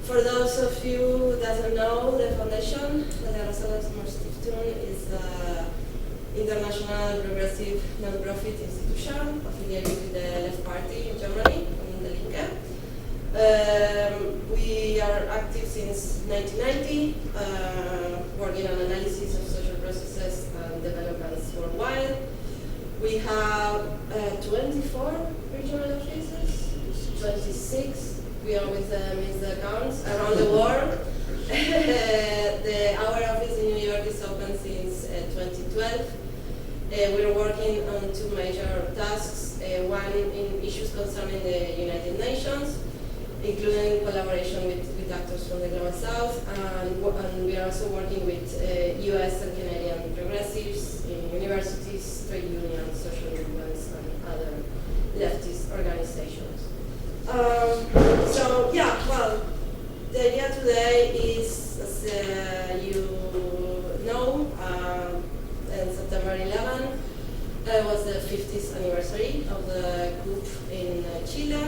For those of you who doesn't know, the foundation, the Stiftung, is an international progressive non-profit institution affiliated with the Left Party in Germany, the Linke. We are active since 1990, working on analysis of social processes and developments worldwide. We have 24 regional offices, 26. We always miss the counts around the world. Our office in New York is open since 2012. We're working on two major tasks, one in issues concerning the United Nations, including collaboration with actors from the Global South, and we are also working with US and Canadian progressives in universities, trade unions, social movements, and other leftist organizations. So yeah, well, the idea today is, as you know, September 11 was the 50th anniversary of the coup in Chile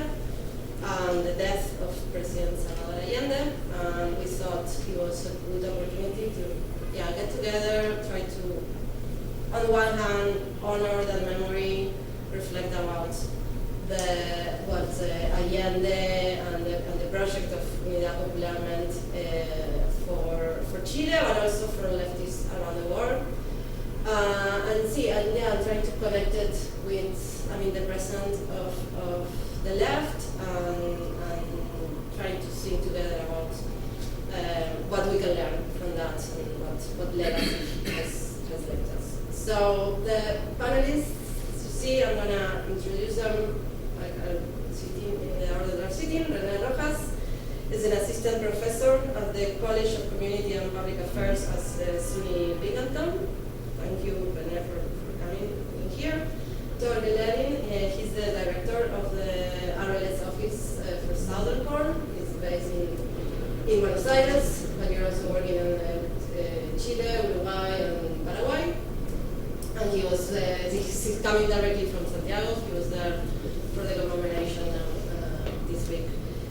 and the death of President Salvador Allende. And we thought it was a good opportunity to get together, try to, on one hand, honor that memory, reflect about what Allende and the project of Unidad Popular meant for Chile, but also for leftists around the world. And trying to connect it with, the present of the left, and trying to think together about what we can learn from that and what legacy has left us. So the panelists, you see, I'm going to introduce them. Sitting in the order they're sitting. René Rojas is an assistant professor at the College of Community and Public Affairs at SUNY Binghamton. Thank you, René, for coming in here. Torge Levin, he's the director of the RLS office for Southern Core. He's based in Buenos Aires, but you're also working in Chile, Uruguay, and Paraguay. And he's coming directly from Santiago. He was there for the commemoration this week.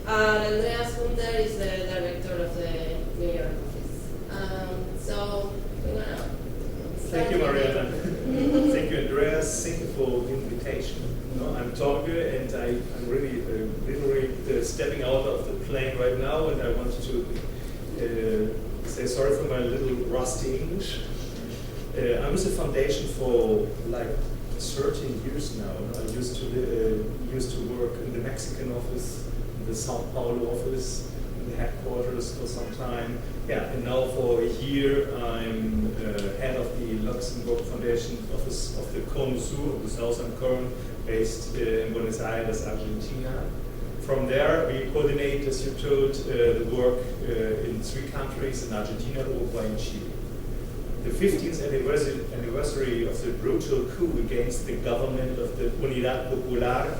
Andreas Hunter is the director of the New York office. So we're gonna Thank you, Mariana. Thank you, Andreas. Thank you for the invitation. I'm Torge, and I'm really literally stepping out of the plane right now, and I wanted to say sorry for my little rusty English. I'm with the foundation for like 13 years now. I used to work in the Mexican office, in the Sao Paulo office, in the headquarters for some time. And now for a year I'm head of the Luxembourg Foundation Office of the Cono Sur, of the Southern Cone, based in Buenos Aires, Argentina. From there we coordinate, as you told, the work in 3 countries, in Argentina, Uruguay, and Chile. The 15th anniversary of the brutal coup against the government of the Unidad Popular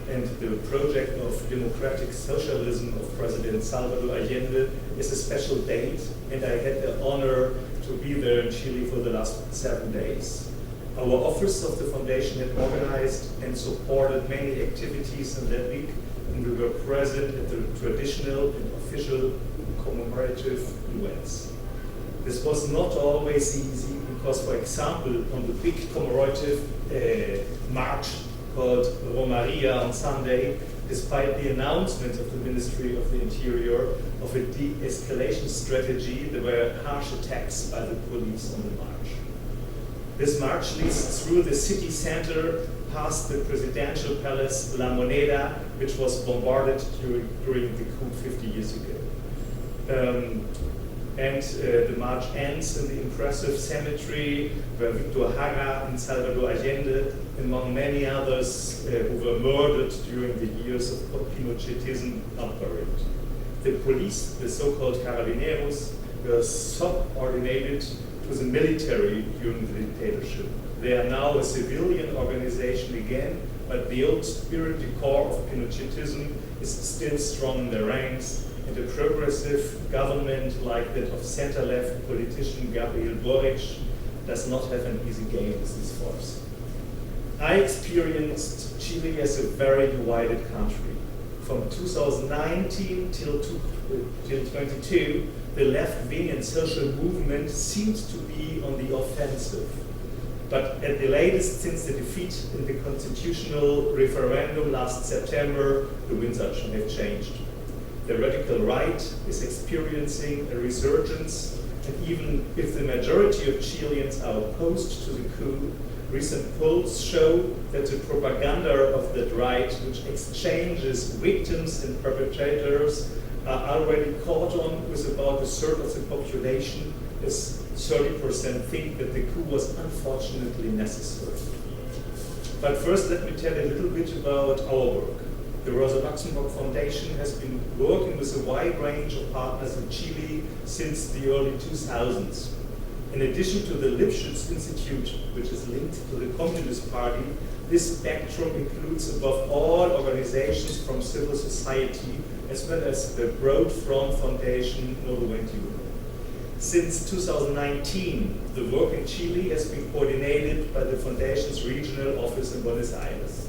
and the project of democratic socialism of President Salvador Allende is a special date, and I had the honor to be there in Chile for the last 7 days. Our office of the foundation had organized and supported many activities in that week, and we were present at the traditional and official commemorative events. This was not always easy because, for example, on the big commemorative march called Romaria on Sunday, despite the announcement of the Ministry of the Interior of a de-escalation strategy, there were harsh attacks by the police on the march. This march leads through the city center, past the presidential palace La Moneda, which was bombarded during the coup 50 years ago. The march ends in the impressive cemetery where Victor Jara and Salvador Allende, among many others who were murdered during the years of Pinochetism, are buried. The police, the so-called carabineros, were subordinated to the military during the dictatorship. They are now a civilian organization again, but the old spirit, the core of Pinochetism, is still strong in their ranks, and a progressive government like that of center-left politician Gabriel Boric does not have an easy game with this force. I experienced Chile as a very divided country. From 2019 till 22, the left-wing and social movement seems to be on the offensive. But at the latest, since the defeat in the constitutional referendum last September, the winds have changed. The radical right is experiencing a resurgence, and even if the majority of Chileans are opposed to the coup, recent polls show that the propaganda of that right, which exchanges victims and perpetrators, are already caught on with about a third of the population, as 30% think that the coup was unfortunately necessary. But first, let me tell a little bit about our work. The Rosa Luxemburg Foundation has been working with a wide range of partners in Chile since the early 2000s. In addition to the Lipschitz Institute, which is linked to the Communist Party, this spectrum includes above all organizations from civil society, as well as the Broad Front Foundation Novo-21. Since 2019, the work in Chile has been coordinated by the Foundation's regional office in Buenos Aires.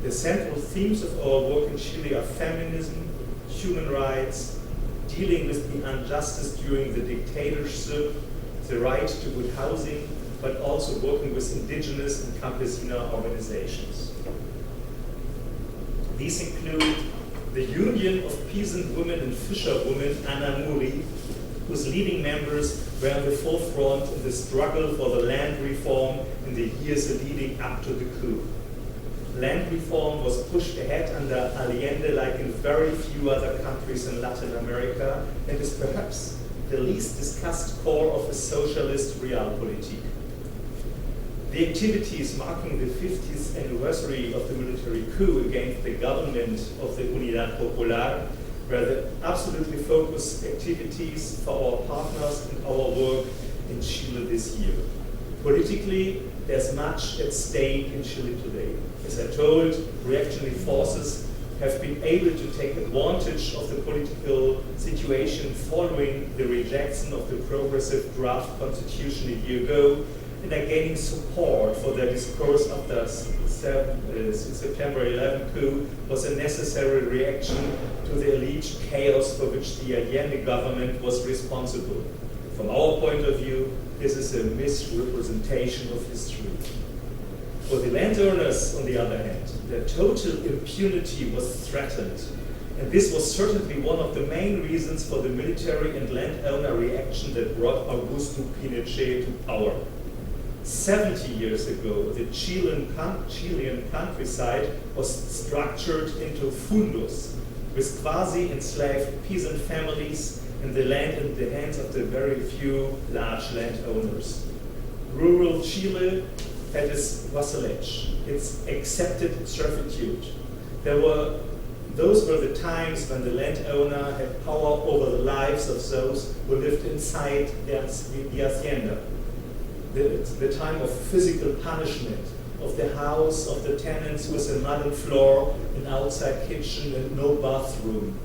The central themes of our work in Chile are feminism, human rights, dealing with the injustice during the dictatorship, the right to good housing, but also working with indigenous and campesina organizations. These include the Union of Peasant Women and Fisherwomen, ANAMURI, whose leading members were on the forefront in the struggle for the land reform in the years leading up to the coup. Land reform was pushed ahead under Allende like in very few other countries in Latin America, and is perhaps the least discussed core of a socialist realpolitik. The activities marking the 50th anniversary of the military coup against the government of the Unidad Popular were the absolutely focused activities for our partners and our work in Chile this year. Politically, there's much at stake in Chile today. As I told, reactionary forces have been able to take advantage of the political situation following the rejection of the progressive draft constitution a year ago, and are gaining support for their discourse after September 11 coup was a necessary reaction to the alleged chaos for which the Allende government was responsible. From our point of view, this is a misrepresentation of history. For the landowners, on the other hand, their total impunity was threatened. And this was certainly one of the main reasons for the military and landowner reaction that brought Augusto Pinochet to power. 70 years ago, the Chilean countryside was structured into fundos, with quasi-enslaved peasant families and the land in the hands of the very few large landowners. Rural Chile had its vassalage, its accepted servitude. Those were the times when the landowner had power over the lives of those who lived inside the hacienda. The time of physical punishment, of the house of the tenants with a muddy floor, an outside kitchen and no bathroom,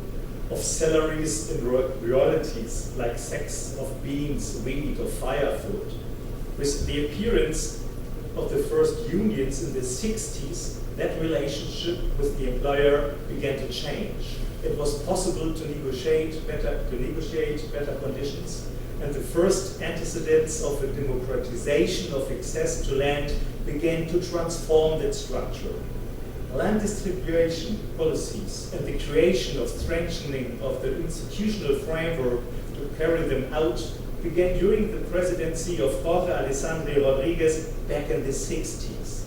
of salaries and royalties like sacks of beans, wheat or firewood. With the appearance of the first unions in the 60s, that relationship with the employer began to change. It was possible to negotiate better conditions, and the first antecedents of a democratization of access to land began to transform that structure. Land distribution policies and the creation of strengthening of the institutional framework to carry them out began during the presidency of Jorge Alessandro Rodriguez back in the 60s.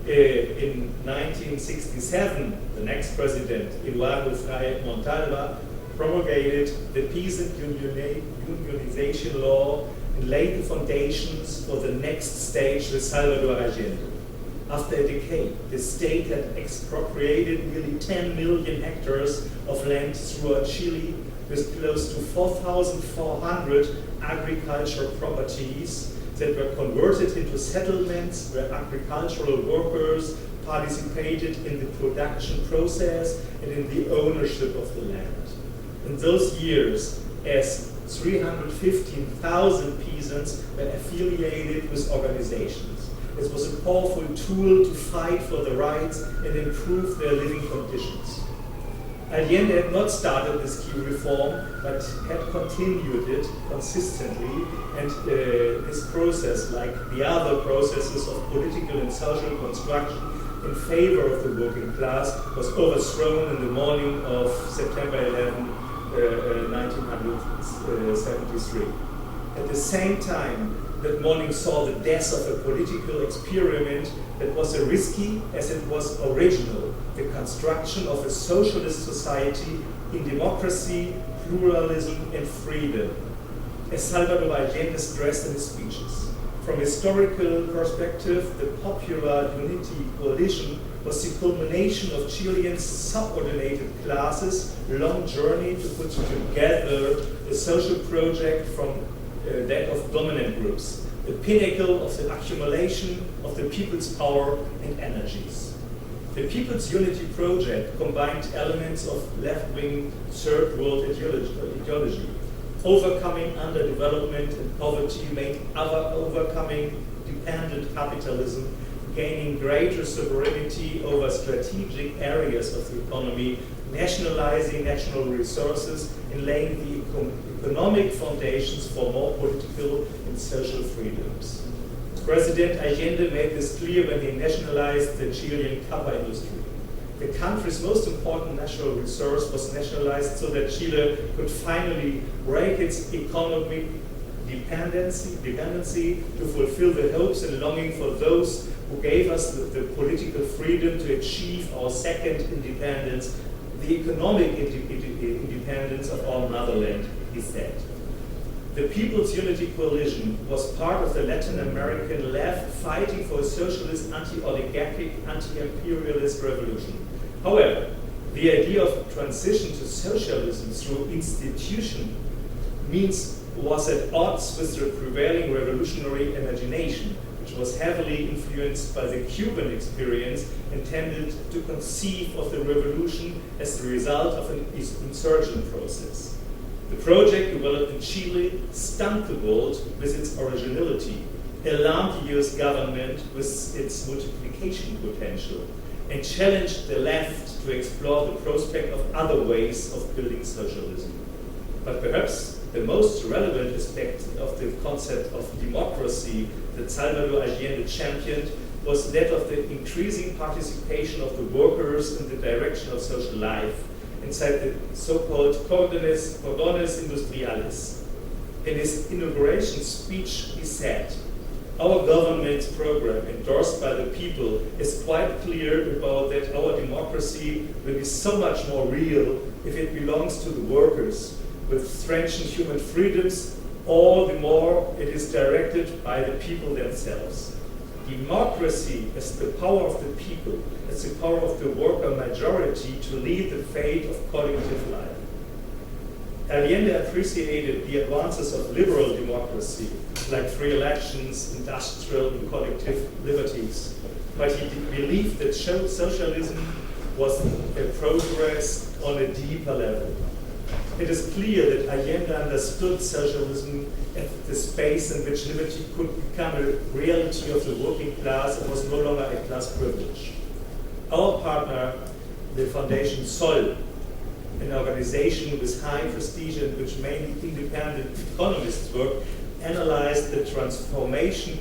In 1967, the next president, Eduardo Frei Montalva, promulgated the peasant unionization law and laid the foundations for the next stage with Salvador Allende. After a decade, the state had expropriated nearly 10 million hectares of land throughout Chile, with close to 4,400 agricultural properties that were converted into settlements where agricultural workers participated in the production process and in the ownership of the land. In those years, as 315,000 peasants were affiliated with organizations. It was a powerful tool to fight for the rights and improve their living conditions. Allende had not started this key reform, but had continued it consistently, and this process, like the other processes of political and social construction in favor of the working class, was overthrown in the morning of September 11, 1973. At the same time, that morning saw the death of a political experiment that was as risky as it was original, the construction of a socialist society in democracy, pluralism, and freedom, as Salvador Allende stressed in his speeches. From a historical perspective, the Popular Unity Coalition was the culmination of Chilean subordinated classes' long journey to put together a social project from that of dominant groups, the pinnacle of the accumulation of the people's power and energies. The People's Unity Project combined elements of left-wing third world ideology, overcoming underdevelopment and poverty, overcoming dependent capitalism, gaining greater sovereignty over strategic areas of the economy, nationalizing national resources, and laying the economic foundations for more political and social freedoms. President Allende made this clear when he nationalized the Chilean copper industry. The country's most important natural resource was nationalized so that Chile could finally break its economic dependency to fulfill the hopes and longing for those who gave us the political freedom to achieve our second independence, the economic independence of our motherland, he said. The People's Unity Coalition was part of the Latin American left fighting for a socialist, anti-oligarchic, anti-imperialist revolution. However, the idea of transition to socialism through institution was at odds with the prevailing revolutionary imagination, which was heavily influenced by the Cuban experience, intended to conceive of the revolution as the result of an insurgent process. The project developed in Chile stunned the world with its originality, alarmed the US government with its multiplication potential, and challenged the left to explore the prospect of other ways of building socialism. But perhaps the most relevant aspect of the concept of democracy that Salvador Allende championed was that of the increasing participation of the workers in the direction of social life inside the so-called cordones industriales. In his inauguration speech, he said, "Our government's program, endorsed by the people, is quite clear about that our democracy will be so much more real if it belongs to the workers. With strengthened human freedoms, all the more it is directed by the people themselves. Democracy is the power of the people, it's the power of the worker majority to lead the fate of collective life." Allende appreciated the advances of liberal democracy, like free elections, industrial and collective liberties, but he believed that socialism was a progress on a deeper level. It is clear that Allende understood socialism as the space in which liberty could become a reality of the working class and was no longer a class privilege. Our partner, the Foundation Sol, an organization with high prestige in which mainly independent economists work, analyzed the transformation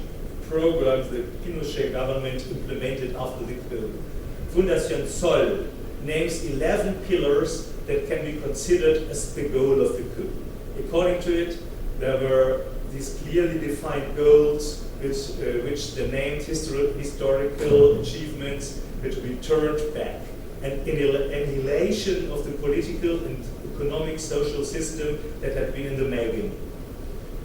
program the Pinochet government implemented after the coup. Fundación Sol names 11 pillars that can be considered as the goal of the coup. According to it, there were these clearly defined goals which they named historical achievements which returned back, an annihilation of the political and economic social system that had been in the making.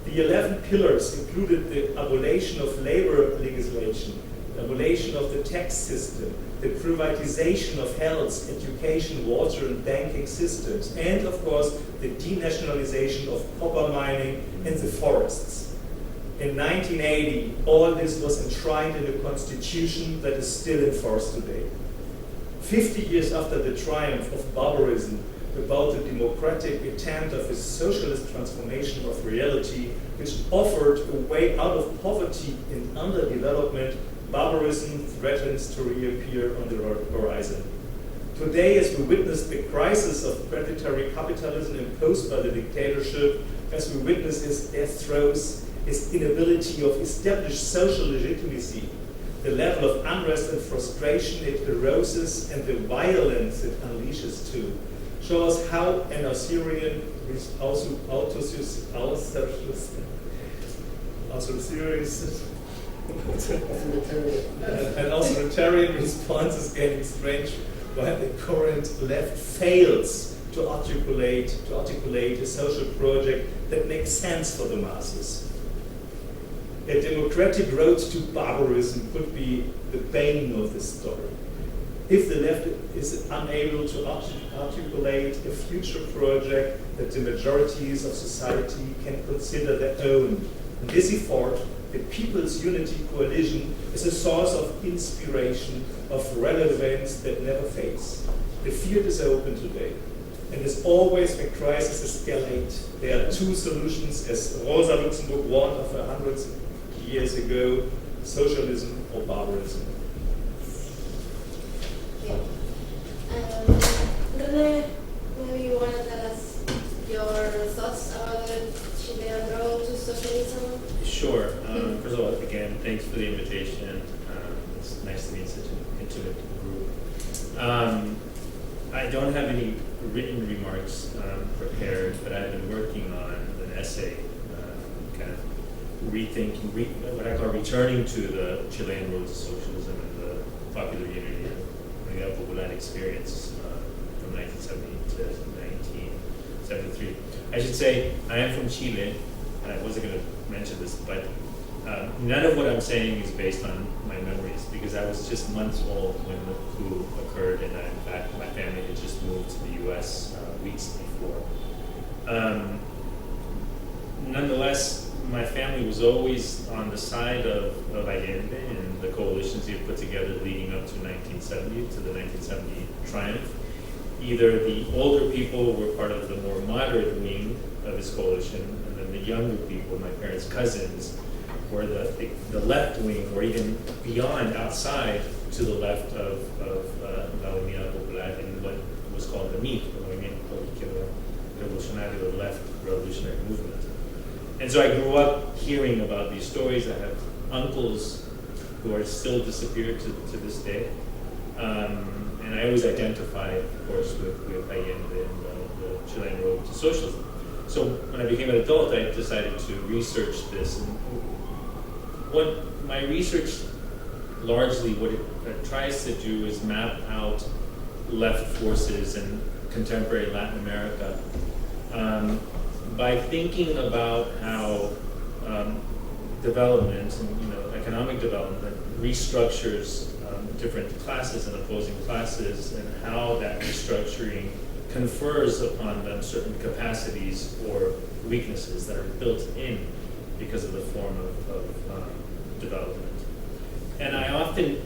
The 11 pillars included the abolition of labor legislation, the abolition of the tax system, the privatization of health, education, water, and banking systems, and of course, the denationalization of copper mining and the forests. In 1980, all this was enshrined in a constitution that is still in force today. 50 years after the triumph of barbarism, about the democratic attempt of a socialist transformation of reality, which offered a way out of poverty and underdevelopment, barbarism threatens to reappear on the horizon. Today, as we witness the crisis of predatory capitalism imposed by the dictatorship, as we witness its death throes, its inability of established social legitimacy, the level of unrest and frustration it arouses, and the violence it unleashes too, show us how an authoritarian an authoritarian response is getting strange while the current left fails to articulate a social project that makes sense for the masses. A democratic road to barbarism could be the bane of this story. If the left is unable to articulate a future project that the majorities of society can consider their own, in this effort, the People's Unity Coalition is a source of inspiration, of relevance that never fades. The field is open today. And as always, when crises escalate, there are two solutions, as Rosa Luxemburg warned of 100 years ago: socialism or barbarism. Yeah. Rene, maybe you want to tell us your thoughts about the Chilean road to socialism? Sure. First of all, again, thanks for the invitation. It's nice to meet such an intimate group. I don't have any written remarks prepared, but I've been working on an essay, kind of rethinking, what I call returning to the Chilean road to socialism and the popular unity and Unidad Popular experience from 1970 to 1973. I should say I am from Chile, and I wasn't going to mention this, but none of what I'm saying is based on my memories, because I was just months old when the coup occurred, and in fact my family had just moved to the US weeks before. Nonetheless, my family was always on the side of Allende and the coalitions he had put together leading up to 1970, to the 1970 triumph. Either the older people were part of the more moderate wing of his coalition, and then the younger people, my parents' cousins, were the left wing, or even beyond, outside to the left of La Unidad Popular in what was called the MIR, the Movimiento Revolucionario, the left revolutionary movement. And so I grew up hearing about these stories. I have uncles who are still disappeared to this day. And I always identify, of course, with Allende and the Chilean road to socialism. So when I became an adult, I decided to research this. And what my research, largely what it tries to do is map out left forces in contemporary Latin America by thinking about how development and economic development restructures different classes and opposing classes, and how that restructuring confers upon them certain capacities or weaknesses that are built in because of the form of development. And I often,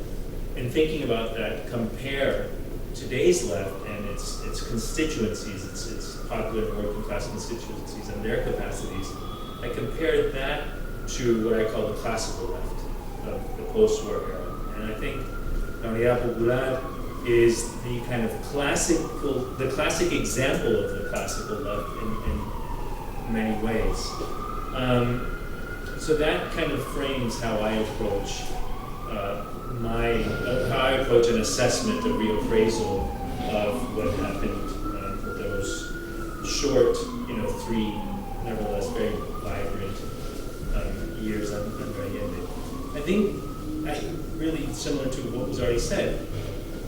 in thinking about that, compare today's left and its constituencies, its popular and working class constituencies and their capacities. I compare that to what I call the classical left of the post-war era. And I think Unidad Popular is the kind of classic example of the classical left in many ways. So that kind of frames how I approach an assessment, a reappraisal of what happened with those short, 3 nevertheless very vibrant years under Allende. I think, really similar to what was already said,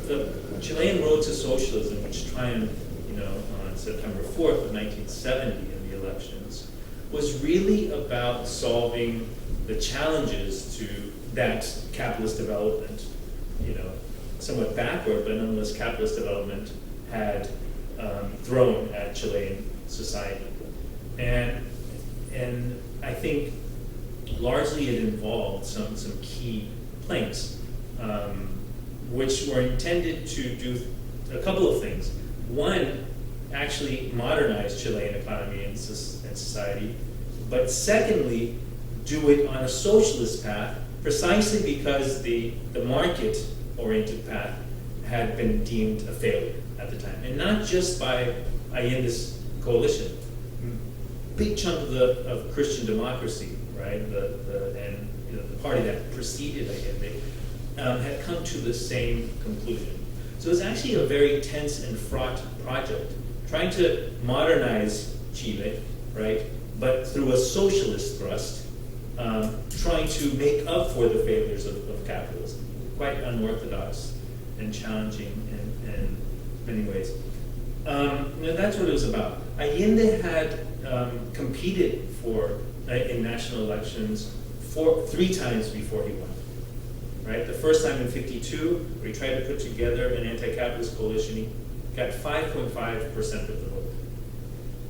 the Chilean road to socialism, which triumphed, on September 4th of 1970 in the elections, was really about solving the challenges to that capitalist development, somewhat backward, but nonetheless capitalist development had thrown at Chilean society. And I think largely it involved some key planks, which were intended to do a couple of things. One, actually modernize Chilean economy and society, but secondly, do it on a socialist path, precisely because the market-oriented path had been deemed a failure at the time, and not just by Allende's coalition. Big chunk of Christian democracy, right, and the party that preceded Allende, had come to the same conclusion. So it's actually a very tense and fraught project, trying to modernize Chile, right, but through a socialist thrust, trying to make up for the failures of capitalism. Quite unorthodox and challenging in many ways. That's what it was about. Allende had competed in national elections 3 times before he won. Right? The first time in '52, where he tried to put together an anti-capitalist coalition, he got 5.5% of the vote.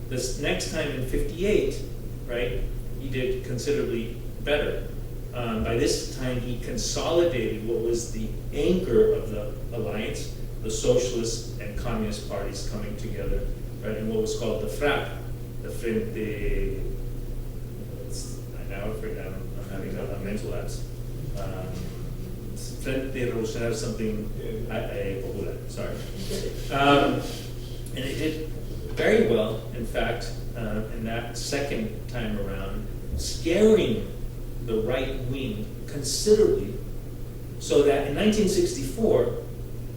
This next time in '58, right, he did considerably better. By this time, he consolidated what was the anchor of the alliance, the socialist and communist parties coming together, right, in what was called the FRAP, the Frente. Now I forget. I'm having a mental lapse. Frente Revolucionario something Popular. Sorry. And it did very well, in fact, in that second time around, scaring the right wing considerably, so that in 1964,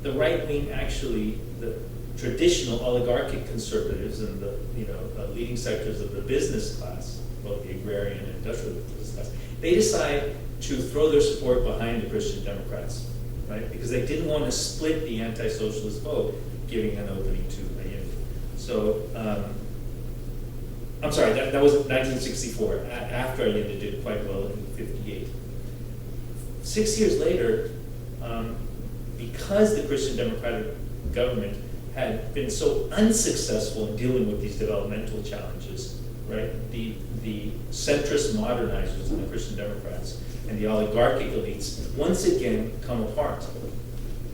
the right wing actually, the traditional oligarchic conservatives and the leading sectors of the business class, both the agrarian and industrial business class, they decide to throw their support behind the Christian Democrats, right? Because they didn't want to split the anti-socialist vote, giving an opening to Allende. So, I'm sorry, that was 1964, after Allende did quite well in '58. 6 years later, because the Christian Democratic government had been so unsuccessful in dealing with these developmental challenges, right? The centrist modernizers and the Christian Democrats and the oligarchic elites once again come apart,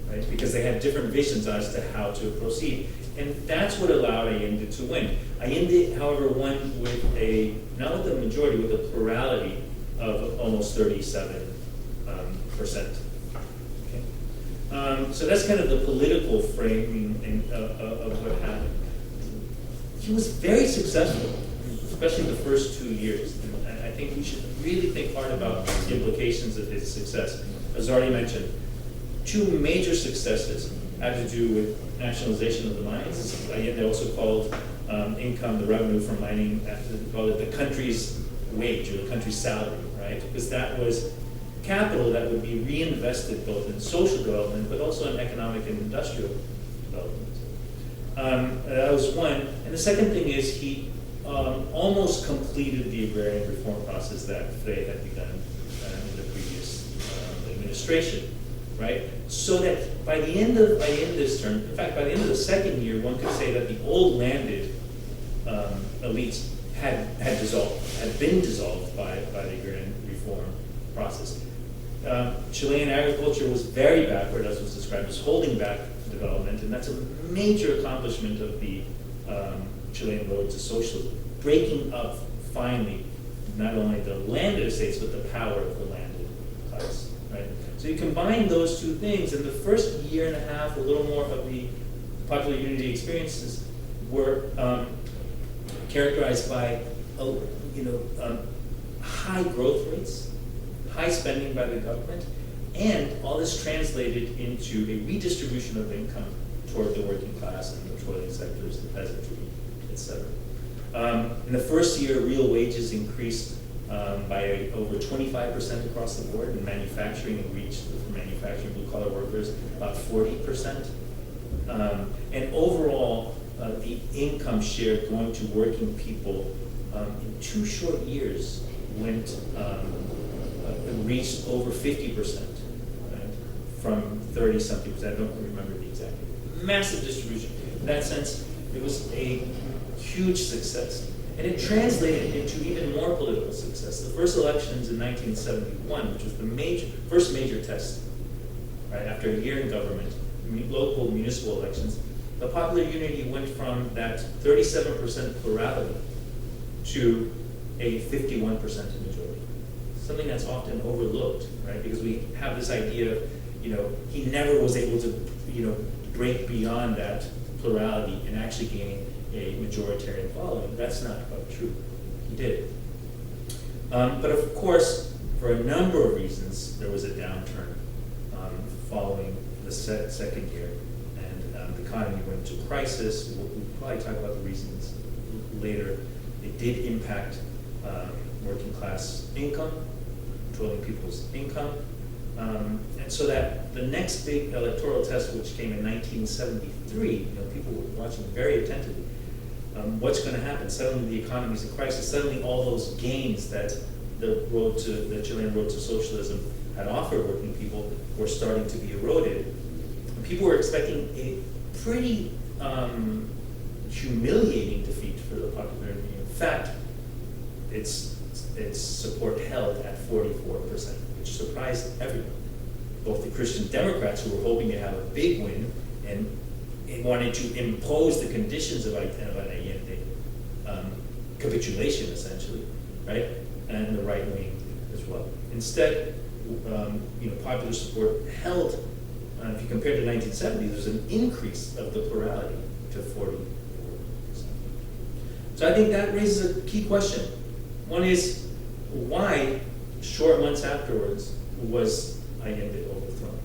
right? Because they had different visions as to how to proceed. And that's what allowed Allende to win. Allende, however, won with not with a majority, with a plurality of almost 37%. So that's kind of the political framing of what happened. He was very successful, especially the first 2 years. And I think we should really think hard about the implications of his success. As already mentioned, 2 major successes had to do with nationalization of the mines. Allende also called income, the revenue from mining, they called it the country's wage or the country's salary, right? Because that was capital that would be reinvested both in social development, but also in economic and industrial development. That was one. And the second thing is he almost completed the agrarian reform process that Frey had begun in the previous administration, right? So that by the end of this term, in fact, by the end of the second year, one could say that the old landed elites had been dissolved by the agrarian reform process. Chilean agriculture was very backward, as was described, as holding back development, and that's a major accomplishment of the Chilean road to socialism, breaking up finally not only the landed estates but the power of the landed class. Right? So you combine those 2 things, and the first year and a half, a little more of the popular unity experiences were characterized by high growth rates, high spending by the government, and all this translated into a redistribution of income toward the working class and the toiling sectors, the peasantry, etc. In the first year, real wages increased by over 25% across the board, and manufacturing reached, for manufacturing blue-collar workers, about 40%. And overall, the income share going to working people in 2 short years reached over 50%, right? From 30-something percent. I don't remember the exact. Massive distribution. In that sense, it was a huge success. And it translated into even more political success. The first elections in 1971, which was the first major test, right, after a year in government, local municipal elections, the popular unity went from that 37% plurality to a 51% majority. Something that's often overlooked, right? Because we have this idea he never was able to, break beyond that plurality and actually gain a majoritarian following. That's not quite true. He did. But of course, for a number of reasons, there was a downturn following the second year, and the economy went into crisis. We'll probably talk about the reasons later. It did impact working class income, toiling people's income, and so that the next big electoral test, which came in 1973, people were watching very attentively. What's going to happen? Suddenly the economy's in crisis. Suddenly all those gains that the Chilean road to socialism had offered working people were starting to be eroded. And people were expecting a pretty humiliating defeat for the Popular Union. In fact, its support held at 44%, which surprised everyone. Both the Christian Democrats, who were hoping to have a big win and wanted to impose the conditions of an Allende capitulation, essentially, right? And the right wing as well. Instead, popular support held. If you compare to 1970, there's an increase of the plurality to 44%. So I think that raises a key question. One is, why, short months afterwards, was Allende overthrown?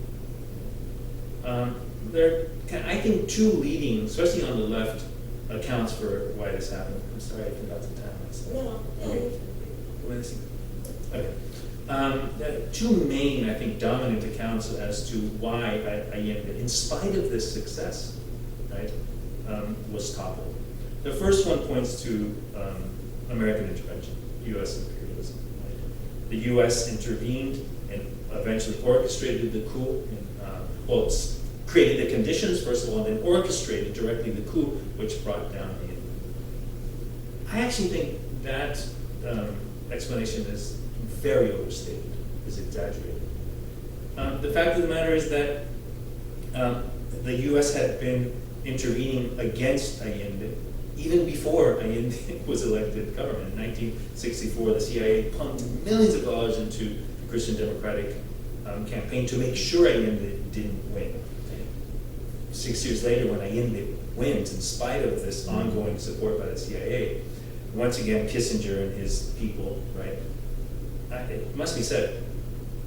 There are, I think, two leading, especially on the left, accounts for why this happened. I'm sorry, I forgot the time. No. Okay. Two main, I think, dominant accounts as to why Allende, in spite of this success, right, was toppled. The first one points to American intervention, U.S. imperialism. Right? The U.S. intervened and eventually orchestrated the coup, and, created the conditions, first of all, and then orchestrated directly the coup, which brought down the. I actually think that explanation is very overstated, is exaggerated. The fact of the matter is that the U.S. had been intervening against Allende even before Allende was elected government. In 1964, the CIA pumped millions of dollars into the Christian Democratic campaign to make sure Allende didn't win. 6 years later, when Allende wins, in spite of this ongoing support by the CIA, once again, Kissinger and his people, right, it must be said,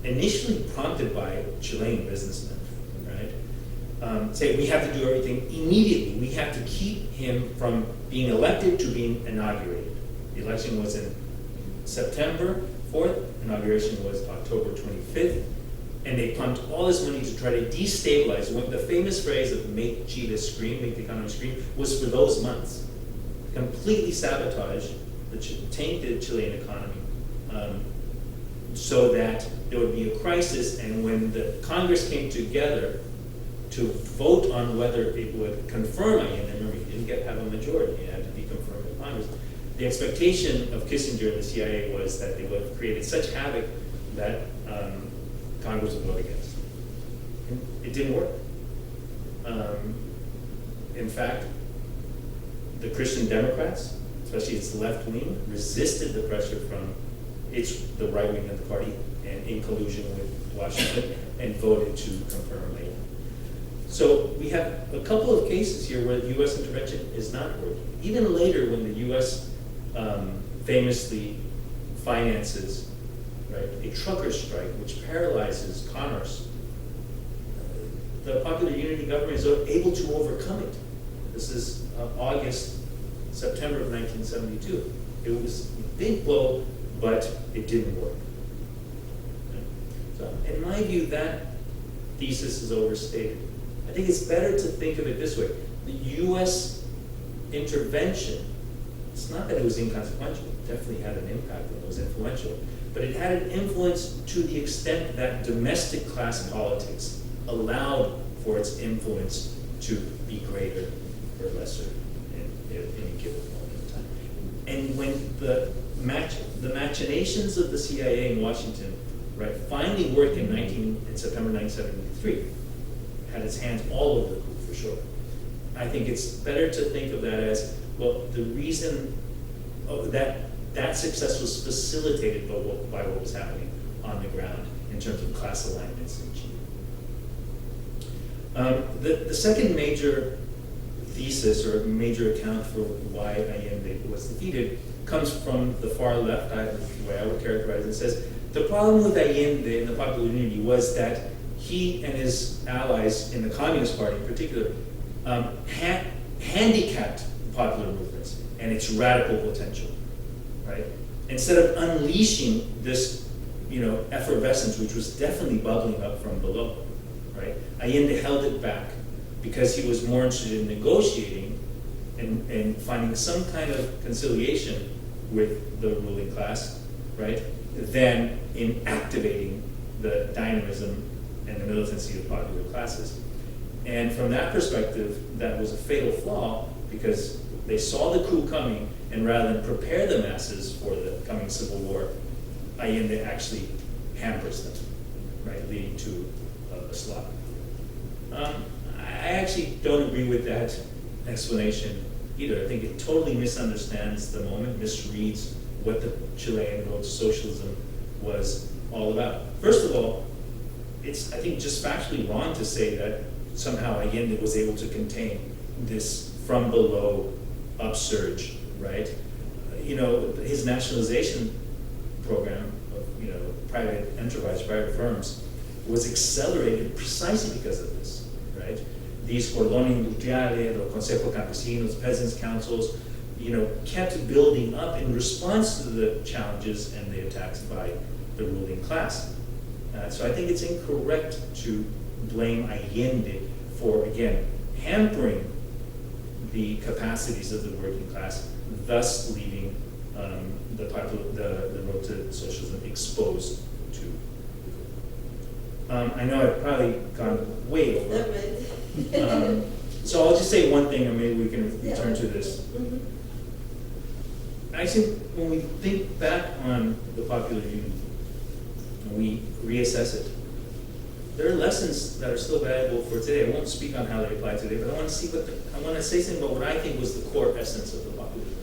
initially prompted by Chilean businessmen, right, say we have to do everything immediately. We have to keep him from being elected to being inaugurated. The election was in September 4th, inauguration was October 25th, and they pumped all this money to try to destabilize. The famous phrase of make Chile scream, make the economy scream, was for those months. Completely sabotage, tank the Chilean economy, so that there would be a crisis, and when the Congress came together to vote on whether it would confirm Allende, remember he didn't have a majority, it had to be confirmed in Congress. The expectation of Kissinger and the CIA was that they would have created such havoc that Congress would vote against. It didn't work. In fact, the Christian Democrats, especially its left wing, resisted the pressure from the right wing of the party, and in collusion with Washington, and voted to confirm Allende. So we have a couple of cases here where the U.S. intervention is not working. Even later, when the U.S. Famously finances, right, a trucker strike which paralyzes commerce, the Popular Unity government is able to overcome it. This is September of 1972. It was a big blow, but it didn't work. So, in my view, that thesis is overstated. I think it's better to think of it this way. The U.S. intervention, it's not that it was inconsequential, it definitely had an impact and it was influential, but it had an influence to the extent that domestic class politics allowed for its influence to be greater or lesser in a given moment in time. And when the machinations of the CIA in Washington, right, finally worked in September 1973, had its hands all over the coup for sure. I think it's better to think of that as, well, the reason that success was facilitated by what was happening on the ground in terms of class alignments in Chile. The second major thesis or major account for why Allende was defeated comes from the far left, the way I would characterize it. It says, the problem with Allende and the Popular Unity was that he and his allies in the Communist Party in particular handicapped popular movements and its radical potential, right? Instead of unleashing this, effervescence, which was definitely bubbling up from below, right? Allende held it back because he was more interested in negotiating and finding some kind of conciliation with the ruling class, right, than in activating the dynamism and the militancy of popular classes. And from that perspective, that was a fatal flaw because they saw the coup coming, and rather than prepare the masses for the coming civil war, Allende actually hampers them, right, leading to a slaughter. I actually don't agree with that explanation either. I think it totally misunderstands the moment, misreads what the Chilean road to socialism was all about. First of all, it's, I think, just factually wrong to say that somehow Allende was able to contain this from below upsurge, right? His nationalization program of private enterprise, private firms, was accelerated precisely because of this, right? These cordones industriales, the Consejo Campesinos, peasants' councils, kept building up in response to the challenges and the attacks by the ruling class. So I think it's incorrect to blame Allende for, again, hampering the capacities of the working class, thus leaving the road to socialism exposed to. I know I've probably gone way over. So I'll just say one thing, and maybe we can return to this. Mm-hmm. I think when we think back on the Popular Unity, and we reassess it, there are lessons that are still valuable for today. I won't speak on how they apply today, but I want to say something about what I think was the core essence of the Popular Unity.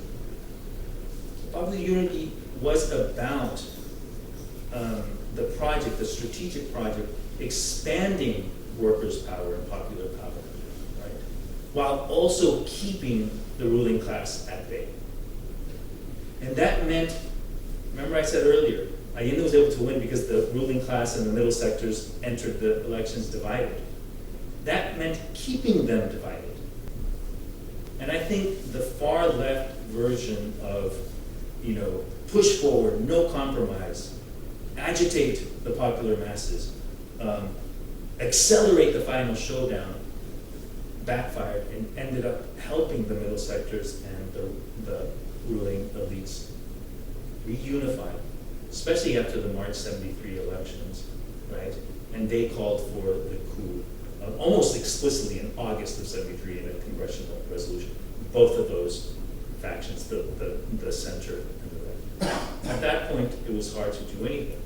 The Popular Unity was about the project, the strategic project, expanding workers' power and popular power, right? While also keeping the ruling class at bay. And that meant, remember I said earlier, Allende was able to win because the ruling class and the middle sectors entered the elections divided. That meant keeping them divided. And I think the far left version of, push forward, no compromise, agitate the popular masses, accelerate the final showdown, backfired and ended up helping the middle sectors and the ruling elites reunify, especially after the March 73 elections, right? And they called for the coup almost explicitly in August of 73 in a congressional resolution. Both of those factions, the center and the right. At that point, it was hard to do anything.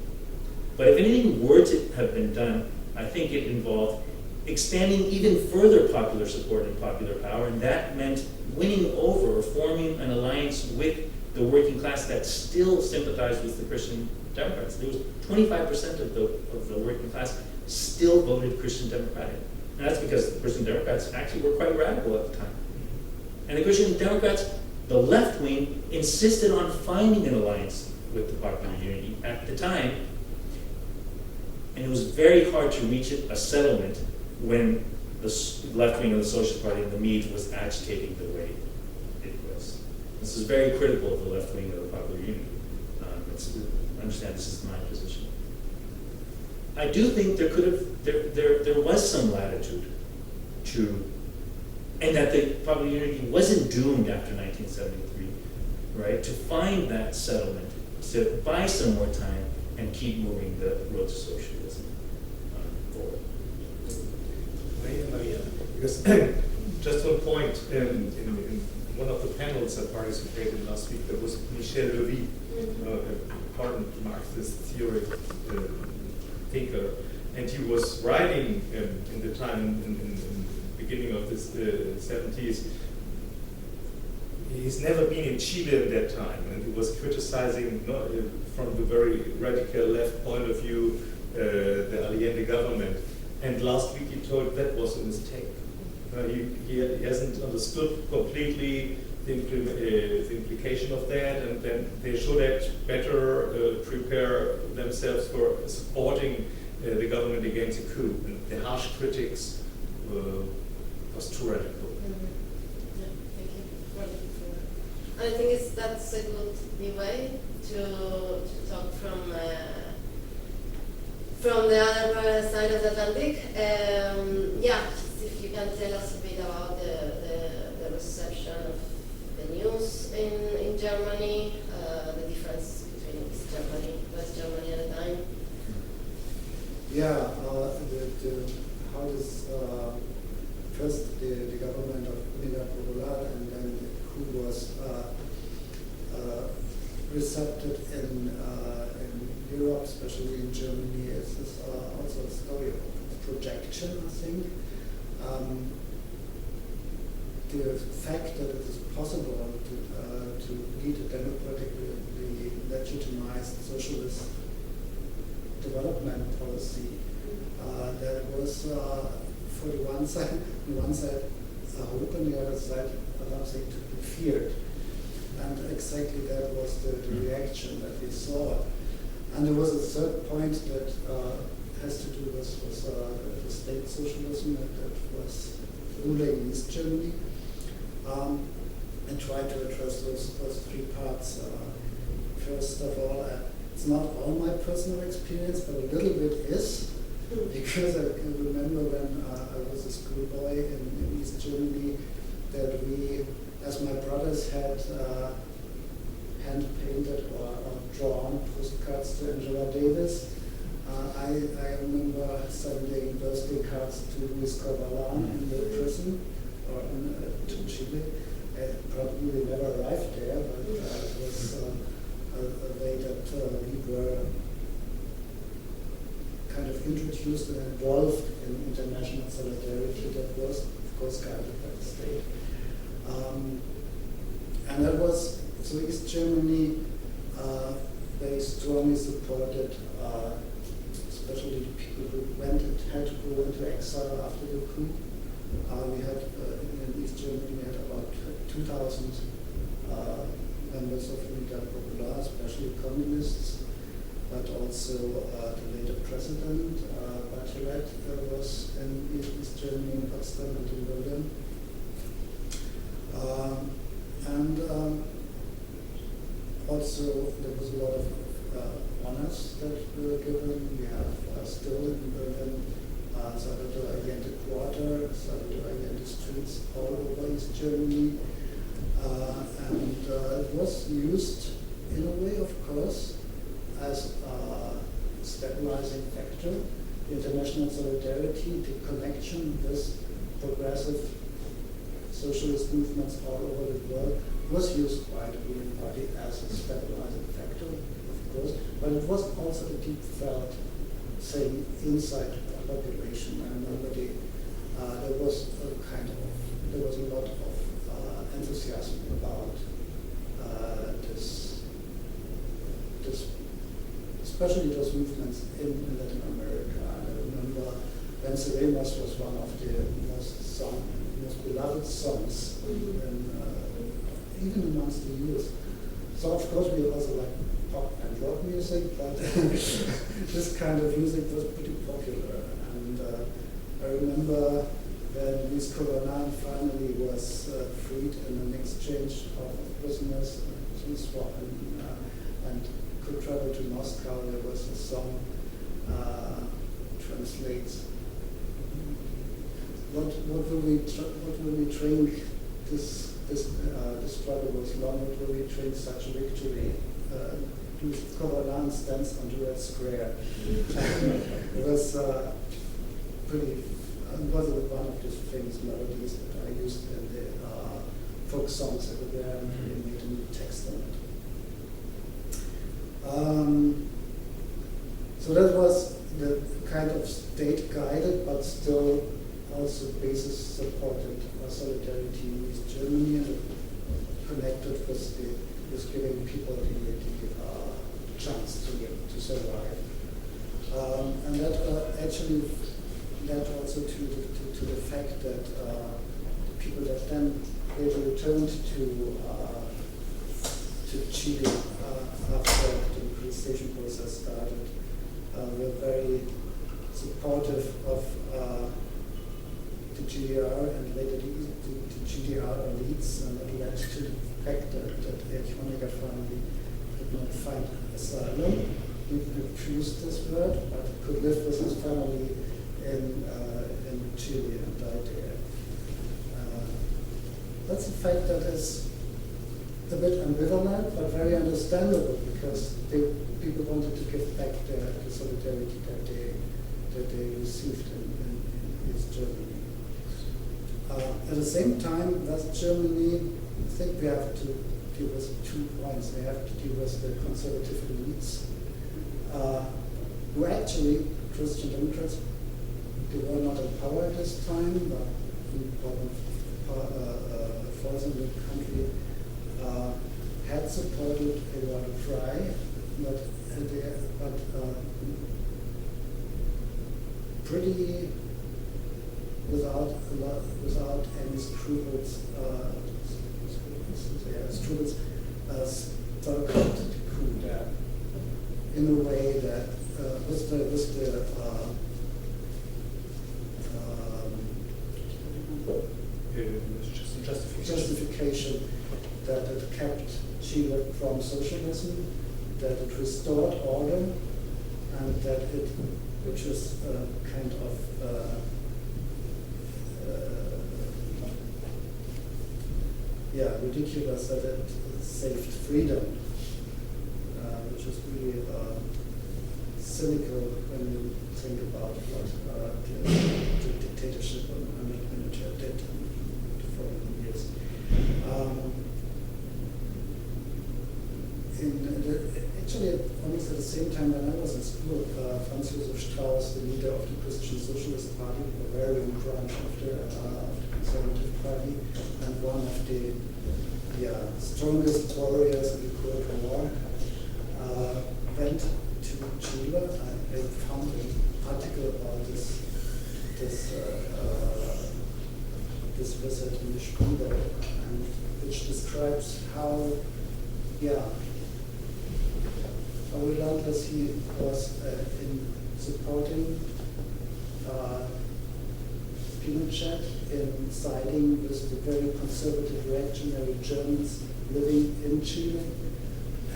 But if anything were to have been done, I think it involved expanding even further popular support and popular power, and that meant winning over or forming an alliance with the working class that still sympathized with the Christian Democrats. There was 25% of the working class still voted Christian Democratic. And that's because the Christian Democrats actually were quite radical at the time. And the Christian Democrats, the left wing, insisted on finding an alliance with the Popular Unity at the time. And it was very hard to reach a settlement when the left wing of the Socialist Party in the Meads was agitating the way it was. This is very critical of the left wing of the Popular Unity. Understand this is my position. I do think there was some latitude to, and that the Popular Unity wasn't doomed after 1973, right? To find that settlement, to buy some more time and keep moving the road to socialism forward. Because just one point, in one of the panels I participated in last week, there was Michel Levy, a ardent Marxist theory thinker, and he was writing in the time, in the beginning of the 70s. He's never been in Chile at that time, and he was criticizing, from the very radical left point of view, the Allende government. And last week he told that was a mistake. He hasn't understood completely the implication of that, and then they should have better prepare themselves for supporting the government against a coup. And the harsh critics was too radical. Yeah, thank you. Wonderful. I think that's a good way to talk from the other side of the Atlantic. Yeah, if you can tell us a bit about the reception of the news in Germany, the difference between East Germany, West Germany at the time. Yeah, how does first the government of Unidad Popular and then the Coup was receptive in Europe, especially in Germany. Is also a story of projection, I think. The fact that it is possible to lead a democratically legitimized socialist development policy that was, for the one side, a hope, and the other side something to be feared. And exactly that was the reaction that we saw. And there was a third point that has to do with the state socialism that was ruling East Germany, and try to address those three parts. First of all, it's not all my personal experience, but a little bit is, because I can remember when I was a schoolboy in East Germany, that we, as my brothers had hand-painted or drawn postcards to Angela Davis. I remember sending birthday cards to Luis Corvalán in the prison, or to Chile. Probably never arrived there, but it was a way that we were kind of introduced and involved in international solidarity that was, of course, guided by the state. And that was, so East Germany, they strongly supported, especially the people who went and had to go into exile after the coup. We had, in East Germany, we had about 2,000 members of Unidad Popular, especially communists, but also the later president, Bachelet, was in East Germany, in Potsdam and in Berlin. Also, there was a lot of honors that were given. We have still in Berlin Salvador Allende Quarter, Salvador Allende streets all over East Germany. And it was used in a way, of course, as a stabilizing factor. International solidarity, the connection with progressive socialist movements all over the world was used by the ruling party as a stabilizing factor, of course, but it was also a deep felt thing inside the population, and nobody, there was a lot of enthusiasm about this, especially those movements in Latin America. I remember Venceremos was one of the most beloved songs, even amongst the youth. So of course we also like pop and rock music, but this kind of music was pretty popular. And I remember when Luis Corvalán finally was freed in an exchange of prisoners and could travel to Moscow, there was a song translates, what will we drink? This struggle was long. What will we drink such a victory? Corvalán stands on the Red Square. It was pretty. It was one of these famous melodies that I used in the folk songs everywhere, and we made a new text on it. So that was the kind of state-guided, but still also basis-supported solidarity in East Germany, and connected with giving people the chance to survive. And that actually led also to the fact that the people that then later returned to Chile after the democratization process started were very supportive of the GDR and later the GDR elites, and that led to the fact that the Honecker family did not find asylum. He refused this word, but could live with his family in Chile and died there. That's a fact that is a bit ambivalent, but very understandable, because people wanted to give back the solidarity that they received in East Germany. At the same time, West Germany, I think we have to deal with 2 points. We have to deal with the conservative elites, who actually, Christian Democrats, they were not in power at this time, but important force in the country had supported Eduardo Frei, but pretty without any scruples, started the coup there in a way that with the justification that it kept Chile from socialism, that it restored order, and that it, which is kind of ridiculous, that it saved freedom, which is really cynical when you think about what the dictatorship under Pinochet did in the following years. Actually, almost at the same time when I was in school, Franz Josef Strauss, the leader of the Christian Socialist Party, a very young branch of the Conservative Party, and one of the strongest warriors in the Cold War, went to Chile. I found an article about this visit in the Spiegel, and which describes how relentless he was in supporting Pinochet, in siding with the very conservative reactionary Germans living in Chile,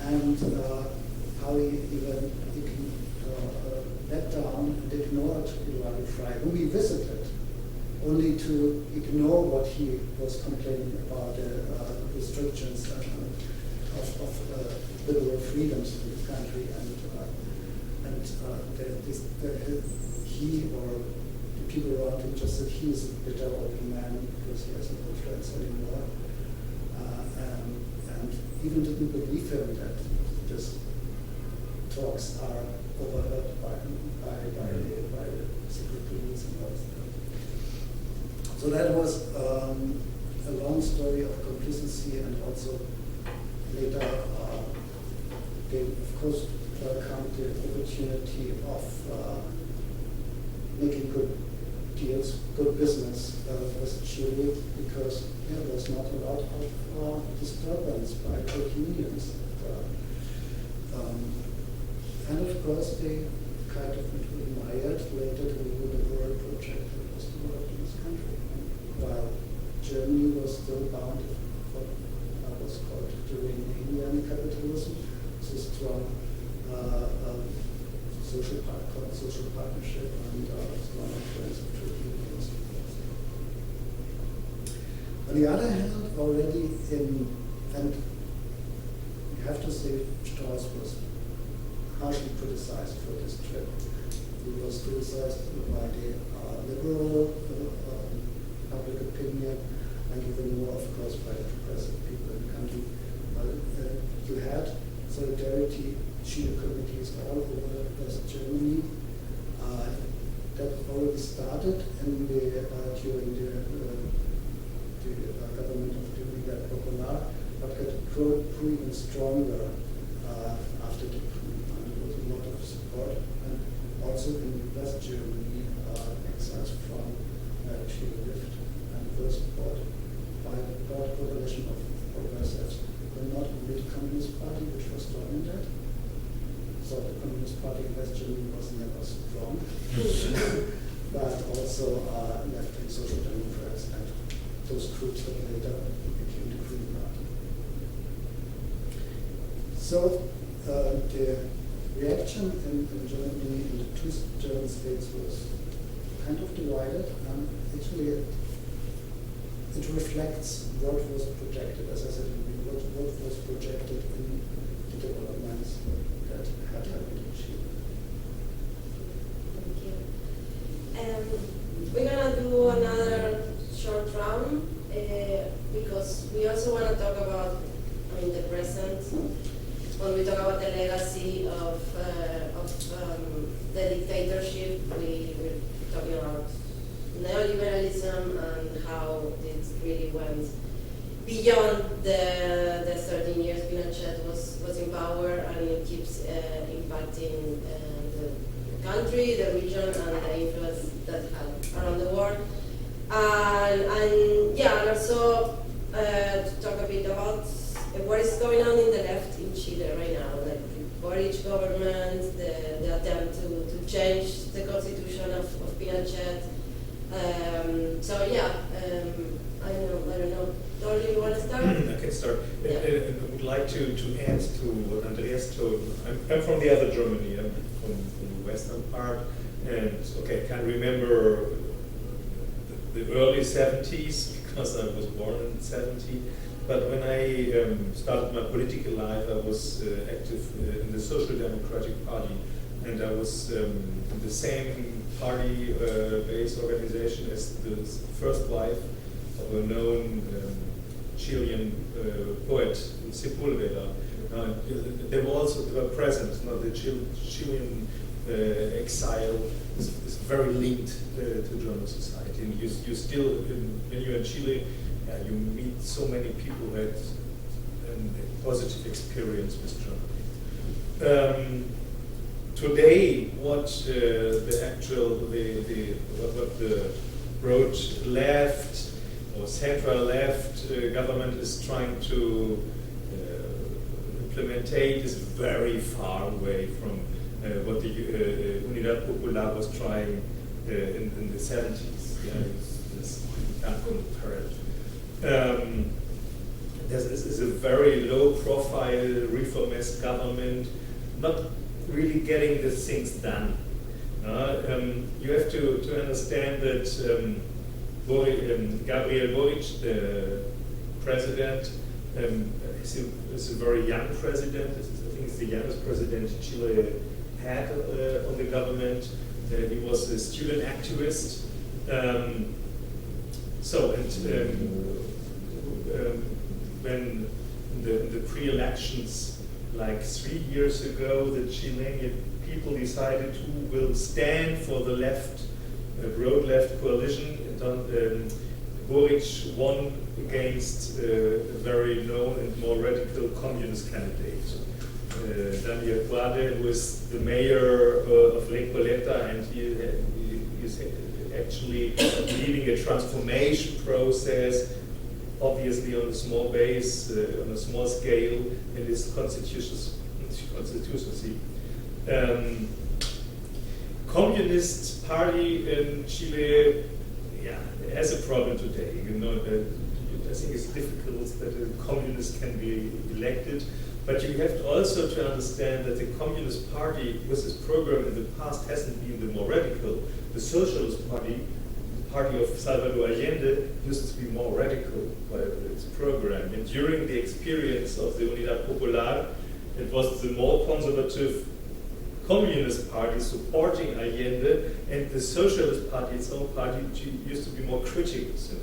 and how he even let down and ignored Eduardo Frei, whom he visited, only to ignore what he was complaining about, the restrictions of liberal freedoms in the country, and he or the people around him just said he is a bitter old man because he has no influence anymore, and even didn't believe him that these talks are overheard by the secret police and all that. So that was a long story of complicity, and also later they, of course, welcomed the opportunity of making good deals, good business with Chile, because there was not a lot of disturbance by trade unions. And of course, they kind of admired later the neoliberal project that was developed in this country. While Germany was still bound for what was called Duranian capitalism, it's a strong social partnership and strong influence of trade unions. On the other hand, already and you have to say Strauss was harshly criticized for this trip. He was criticized by the liberal public opinion, and even more, of course, by the progressive people in the country. You had solidarity Chile committees all over West Germany. That already started in during the government of the Unidad Popular, but grew even stronger after the coup. And there was a lot of support, and also in West Germany, exiles from Chile lived and were supported by the broad coalition of progressives. But not only the Communist Party, which was dominant. So the Communist Party in West Germany was never strong, but also left-wing social democrats and those groups that later became the Green Party. So the reaction in Germany, in the two German states, was kind of divided. Actually, it reflects what was projected, as I said, what was projected in the developments that had happened in Chile. Thank you. We're gonna do another short round because we also want to talk about, the present. When we talk about the legacy of the dictatorship, we're talking about neoliberalism and how it really went beyond the 13 years Pinochet was in power, and it keeps impacting the country, the region, and the influence that had around the world. And also to talk a bit about what is going on in the left in Chile right now, like the Boric government, the attempt to change the constitution of Pinochet. I don't know. Dorli, you want to start? I can start. Yeah. I would like to add to what Andreas told. I'm from the other Germany. I'm from the western part, and I can remember the early 70s because I was born in '70. But when I started my political life, I was active in the Social Democratic Party, and I was in the same party-based organization as the first wife of a known Chilean poet, Sepulveda. They were present. The Chilean exile is very linked to German society, and you still, when you're in Chile, you meet so many people who had a positive experience with Germany. Today, what the broad left or central left government is trying to implement is very far away from what the Unidad Popular was trying in the 70s. You can't compare it. This is a very low-profile reformist government, not really getting the things done. You have to understand that Gabriel Boric, the president, is a very young president. I think it's the youngest president Chile had on the government. He was a student activist. When the pre-elections, like 3 years ago, the Chilean people decided who will stand for the left, broad left coalition. Boric won against a very known and more radical communist candidate, Daniel Quade, who is the mayor of Recoleta, and he is actually leading a transformation process, obviously on a small base, on a small scale, in his constituency. Communist Party in Chile, has a problem today. I think it's difficult that a communist can be elected, but you have also to understand that the Communist Party, with its program in the past, hasn't been the more radical. The Socialist Party, the party of Salvador Allende, used to be more radical by its program. And during the experience of the Unidad Popular, it was the more conservative Communist Party supporting Allende, and the Socialist Party, its own party, used to be more critical. So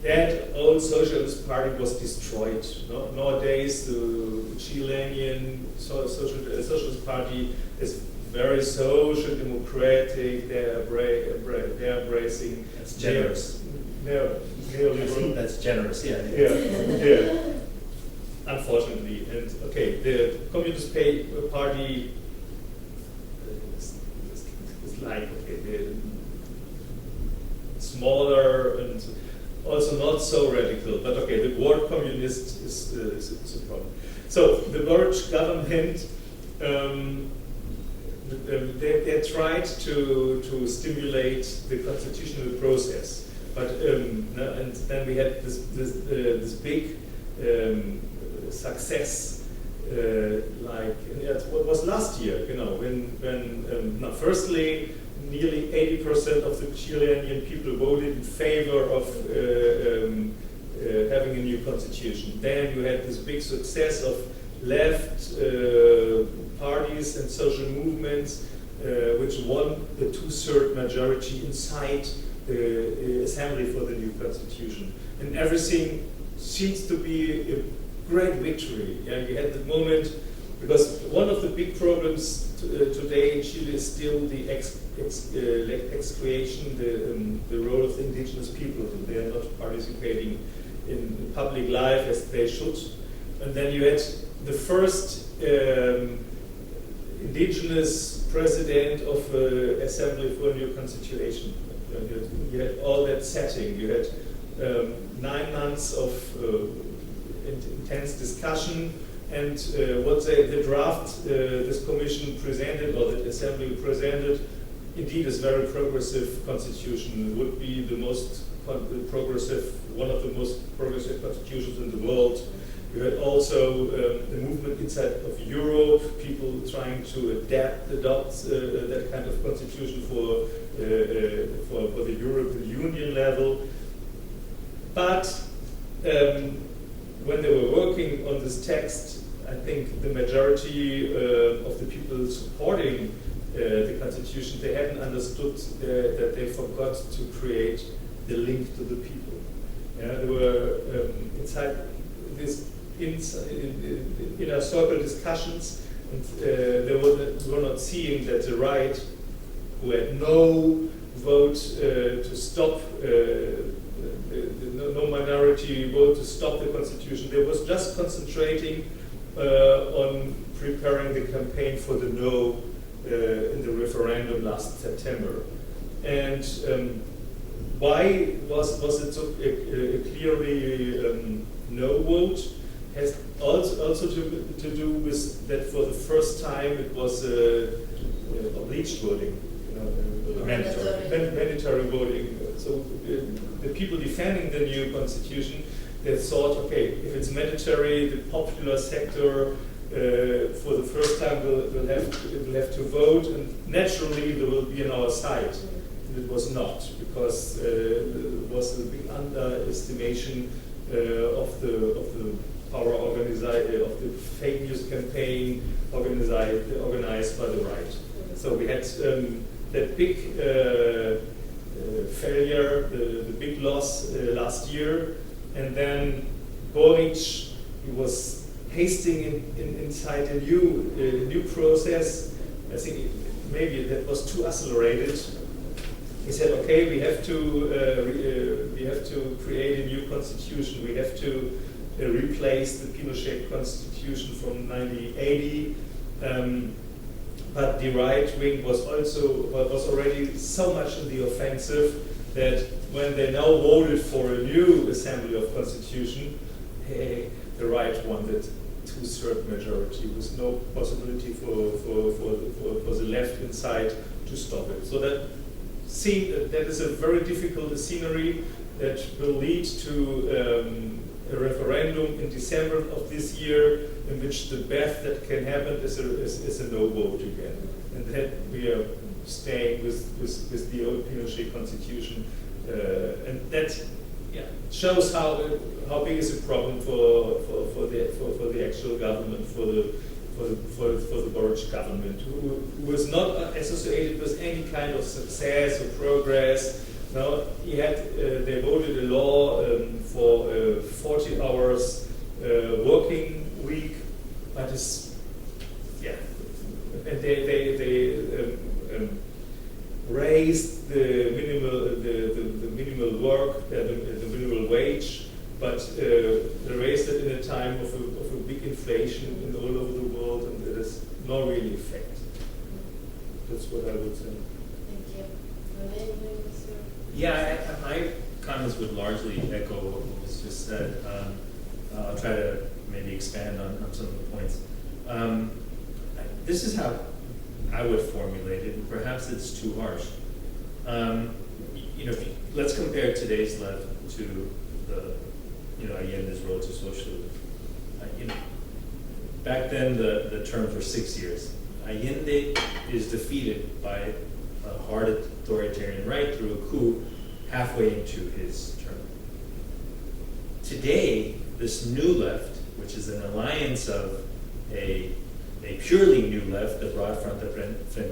that old Socialist Party was destroyed. Nowadays, the Chilean Socialist Party is very social democratic. They're embracing. That's generous. Neoliberal. That's generous. Yeah. Unfortunately, and the Communist Party it's like, okay, they're smaller and also not so radical, but okay, the word communist is a problem. So the Boric government, they tried to stimulate the constitutional process, but and then we had this big success, like what was last year, you know, when firstly nearly 80% of the Chilean people voted in favor of having a new constitution. Then you had this big success of left parties and social movements, which won the 2/3 majority inside the assembly for the new constitution. And everything seems to be a great victory. Yeah, you had the moment, because one of the big problems today in Chile is still the exclusion, the role of the indigenous people. They are not participating in public life as they should. And then you had the first indigenous president of Assembly for a New Constitution. You had all that setting. You had 9 months of intense discussion, and what the draft this commission presented, or the Assembly presented, indeed is very progressive constitution. It would be the most progressive, one of the most progressive constitutions in the world. You had also the movement inside of Europe, people trying to adopt that kind of constitution for the European Union level. But when they were working on this text, I think the majority of the people supporting the constitution, they hadn't understood that they forgot to create the link to the people. Yeah, they were inside this inner circle discussions, and they were not seeing that the right, who had no vote to stop, no minority vote to stop the constitution, they was just concentrating on preparing the campaign for the no in the referendum last September. And why was it so clearly no vote? Has also to do with that for the first time it was obliged voting, mandatory voting. So the people defending the new constitution, they thought, okay, if it's mandatory, the popular sector for the first time will have to vote, and naturally they will be on our side. And it was not, because there was a big underestimation of the power of the fake news campaign organized by the right. So we had that big failure, the big loss last year, and then Boric, he was hasting inside a new process. I think maybe that was too accelerated. He said, okay, we have to create a new constitution. We have to replace the Pinochet constitution from 1980. But the right wing was already so much in the offensive that when they now voted for a new assembly of constitution, the right won that 2/3 majority with no possibility for the left inside to stop it. So that is a very difficult scenery that will lead to a referendum in December of this year, in which the best that can happen is a no vote again, and that we are staying with the old Pinochet constitution, and that shows how big is the problem for the actual government, for the Boric government, who is not associated with any kind of success or progress. Now they voted a law for 40 hours working week, but and they raised the minimal work, the minimal wage, but they raised it in a time of a big inflation all over the world, and there is no real effect. That's what I would say. Yeah, my comments would largely echo what was just said. I'll try to maybe expand on some of the points. This is how I would formulate it, and perhaps it's too harsh. Let's compare today's left to Allende's road to socialism. Back then the terms were 6 years. Allende is defeated by a hard authoritarian right through a coup halfway into his term. Today, this new left, which is an alliance of a purely new left, the broad Frente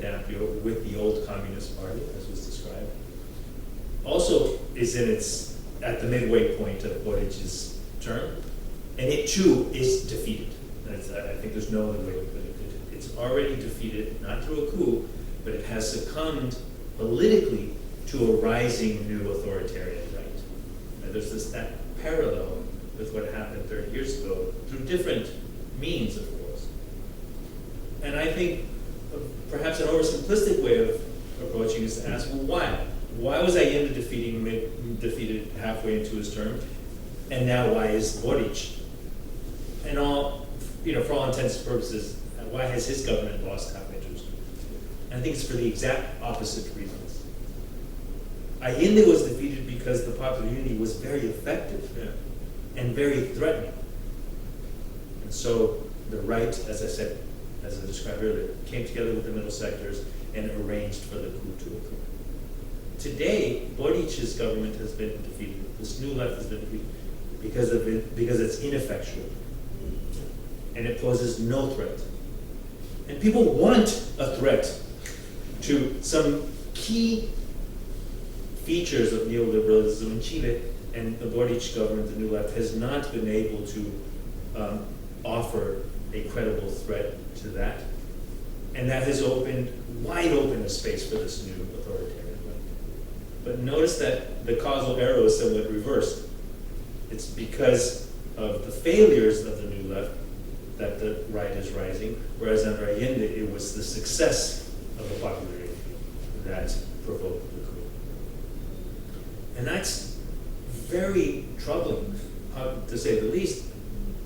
Amplio, with the old Communist Party, as was described, also is at the midway point of Boric's term, and it too is defeated. I think there's no other way to put it. It's already defeated, not through a coup, but it has succumbed politically to a rising new authoritarian right. And there's that parallel with what happened 30 years ago through different means, of course. And I think perhaps an oversimplistic way of approaching is to ask, well, why? Why was Allende defeated halfway into his term, and now why is Boric? And for all intents and purposes, why has his government lost halfway into his term? And I think it's for the exact opposite reasons. Allende was defeated because the popular unity was very effective and very threatening. And so the right, as I said, as I described earlier, came together with the middle sectors and arranged for the coup to occur. Today, Boric's government has been defeated. This new left has been defeated because it's ineffectual. And it poses no threat. And people want a threat to some key features of neoliberalism in Chile, and the Boric government, the new left, has not been able to offer a credible threat to that. And that has opened, wide open, a space for this new authoritarian right. But notice that the causal arrow is somewhat reversed. It's because of the failures of the new left that the right is rising, whereas under Allende it was the success of the popular unity that provoked the coup. And that's very troubling, to say the least.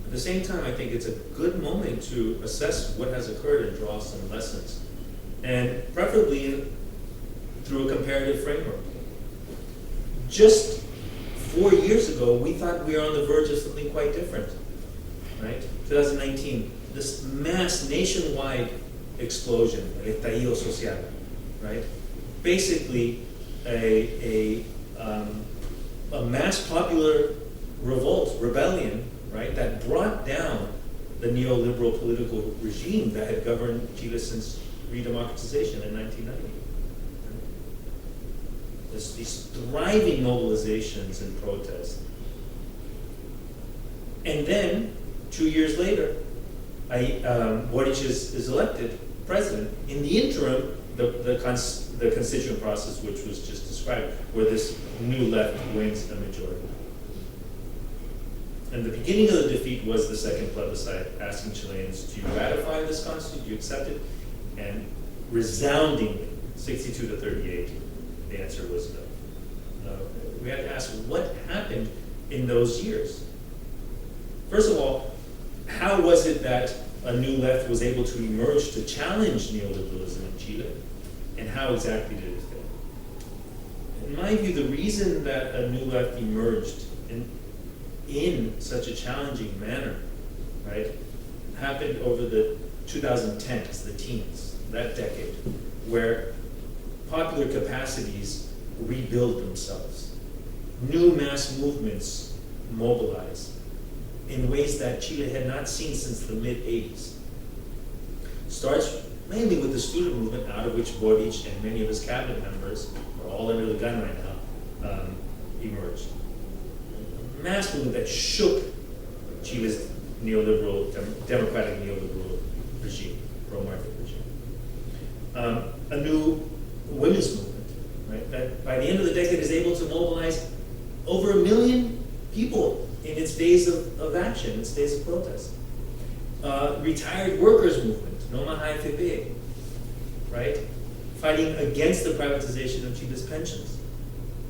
At the same time, I think it's a good moment to assess what has occurred and draw some lessons, and preferably through a comparative framework. Just 4 years ago, we thought we were on the verge of something quite different, right? 2019, this mass nationwide explosion, estallido social, right? Basically, a mass popular rebellion, right, that brought down the neoliberal political regime that had governed Chile since redemocratization in 1990. These thriving mobilizations and protests. And then, 2 years later, Boric is elected president. In the interim, the constituent process, which was just described, where this new left wins a majority. And the beginning of the defeat was the second plebiscite, asking Chileans, do you ratify this constitution, do you accept it? And resoundingly, 62 to 38, the answer was no. We have to ask what happened in those years. First of all, how was it that a new left was able to emerge to challenge neoliberalism in Chile? And how exactly did it fail? In my view, the reason that a new left emerged in such a challenging manner, right, happened over the 2010s, the teens, that decade, where popular capacities rebuild themselves. New mass movements mobilize in ways that Chile had not seen since the mid-80s. Starts mainly with the student movement, out of which Boric and many of his cabinet members, are all under the gun right now, emerged. A mass movement that shook Chile's neoliberal, democratic neoliberal regime, pro-market regime. A new women's movement, right, that by the end of the decade is able to mobilize over 1 million people in its days of action, its days of protest. Retired workers movement, No Más AFP, right? fighting against the privatization of Chile's pensions.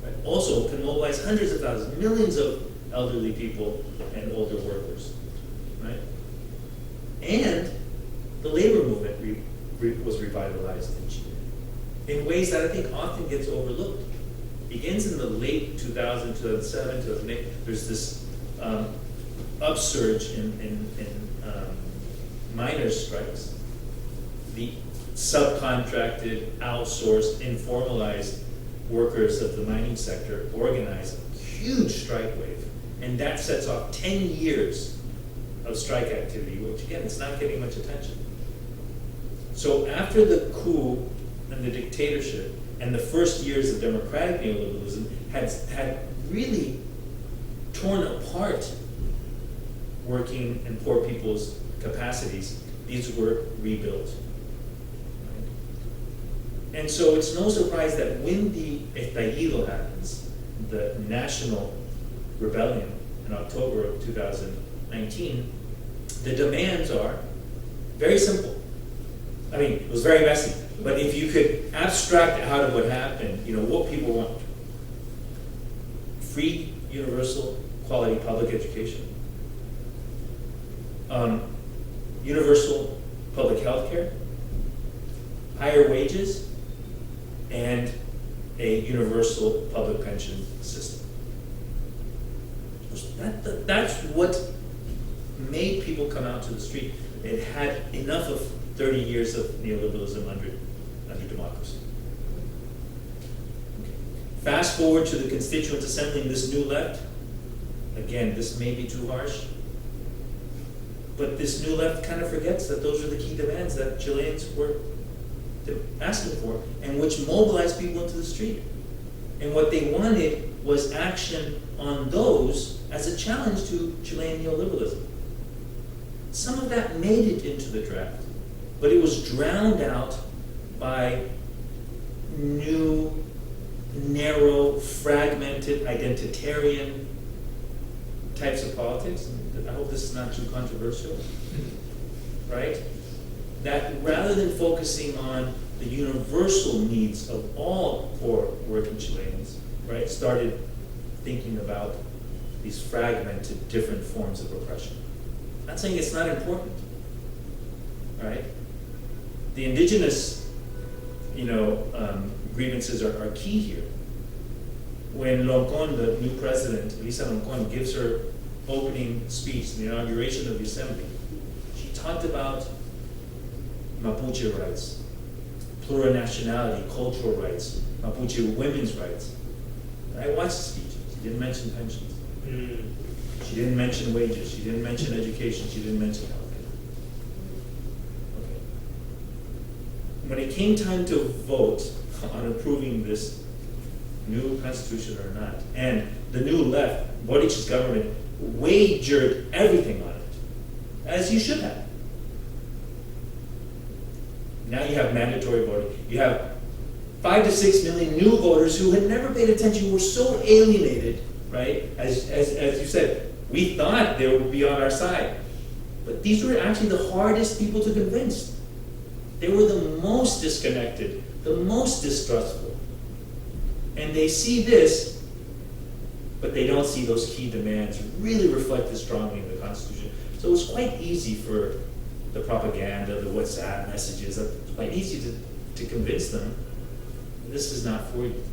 Right? Also can mobilize hundreds of thousands, millions of elderly people and older workers. Right? And the labor movement was revitalized in Chile in ways that I think often gets overlooked. Begins in the late 2000, 2007, 2008. There's this upsurge in miners' strikes. The subcontracted, outsourced, informalized workers of the mining sector organize a huge strike wave. And that sets off 10 years of strike activity, which again, it's not getting much attention. So after the coup and the dictatorship, and the first years of democratic neoliberalism had really torn apart working and poor people's capacities, these were rebuilt. Right? And so it's no surprise that when the estallido happens, the national rebellion in October of 2019, the demands are very simple. I mean, it was very messy, but if you could abstract out of what happened, what people want. Free, universal, quality public education. Universal public health care. Higher wages, and a universal public pension system. That's what made people come out to the street. It had enough of 30 years of neoliberalism under democracy. Okay. Fast forward to the Constituent Assembly in this new left. Again, this may be too harsh, but this new left kind of forgets that those are the key demands that Chileans were asking for, and which mobilized people into the street. And what they wanted was action on those as a challenge to Chilean neoliberalism. Some of that made it into the draft, but it was drowned out by new, narrow, fragmented, identitarian types of politics. I hope this is not too controversial, right? That rather than focusing on the universal needs of all poor working Chileans, right, started thinking about these fragmented, different forms of oppression. I'm not saying it's not important, right? The indigenous, grievances are key here. When Loncón, the new president, Elisa Loncón, gives her opening speech, the inauguration of the assembly, she talked about Mapuche rights, plurinationality, cultural rights, Mapuche women's rights. And I watched the speech. She didn't mention pensions. She didn't mention wages. She didn't mention education. She didn't mention healthcare. Okay. When it came time to vote on approving this new constitution or not, and the new left, Boric's government, wagered everything on it, as you should have. Now you have mandatory voting. You have 5 to 6 million new voters who had never paid attention, were so alienated, right? As you said, we thought they would be on our side. But these were actually the hardest people to convince. They were the most disconnected, the most distrustful. And they see this, but they don't see those key demands really reflected strongly in the Constitution. So it's quite easy for the propaganda, the WhatsApp messages, it's quite easy to convince them this is not for you.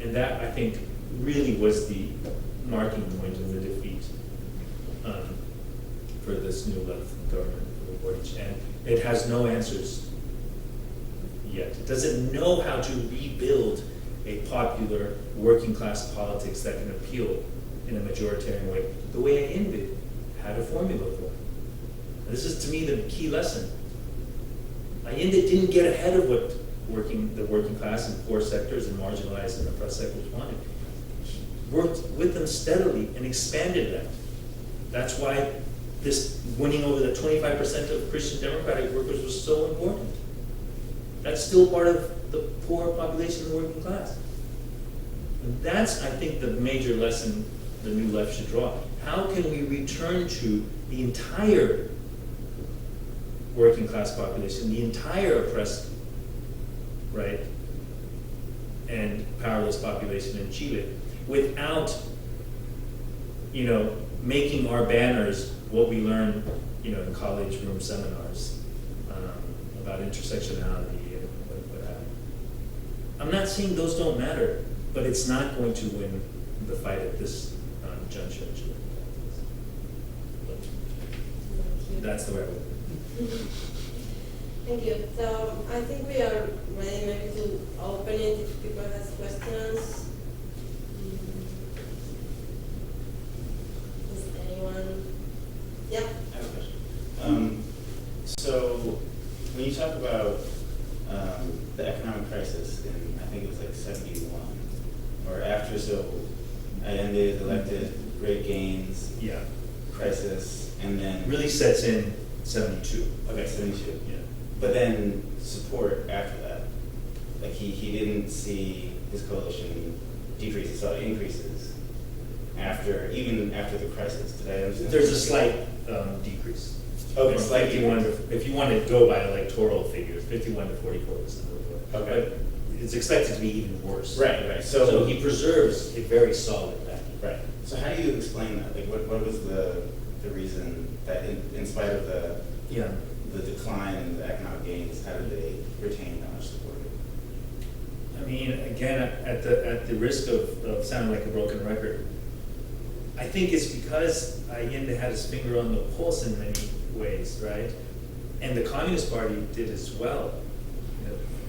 And that, I think, really was the marking point of the defeat for this new left government, for Boric. And it has no answers yet. It doesn't know how to rebuild a popular working class politics that can appeal in a majoritarian way, the way Allende had a formula for. This is, to me, the key lesson. Allende didn't get ahead of what the working class and poor sectors and marginalized and oppressed sectors wanted. He worked with them steadily and expanded that. That's why this winning over the 25% of Christian democratic workers was so important. That's still part of the poor population of the working class. And that's, I think, the major lesson the new left should draw. How can we return to the entire working class population, the entire oppressed right? And powerless population in Chile, without, making our banners what we learn, in college room seminars about intersectionality and what have you. I'm not saying those don't matter, but it's not going to win the fight at this juncture. That's the way I would. Thank you. So I think we are ready maybe to open it if people have questions. Does anyone? Yeah. I have a question. So when you talk about the economic crisis in, I think it was like 71, or after, so Allende is elected, great gains, Yeah. crisis, and then Really sets in 72. okay, 72. Yeah. But then support after that, like he didn't see his coalition decrease; he saw increases even after the crisis. Did I understand? There's a slight decrease. Okay, From slight 51 decrease. if you want to go by electoral figures, 51 to 44%. Okay. But it's expected to be even worse. Right. So he preserves a very solid backing. Right. So how do you explain that? Like, what was the reason that in spite of the decline in the economic gains, how did they retain that much support? I mean, again, at the risk of sounding like a broken record, I think it's because Allende had his finger on the pulse in many ways, right? And the Communist Party did as well.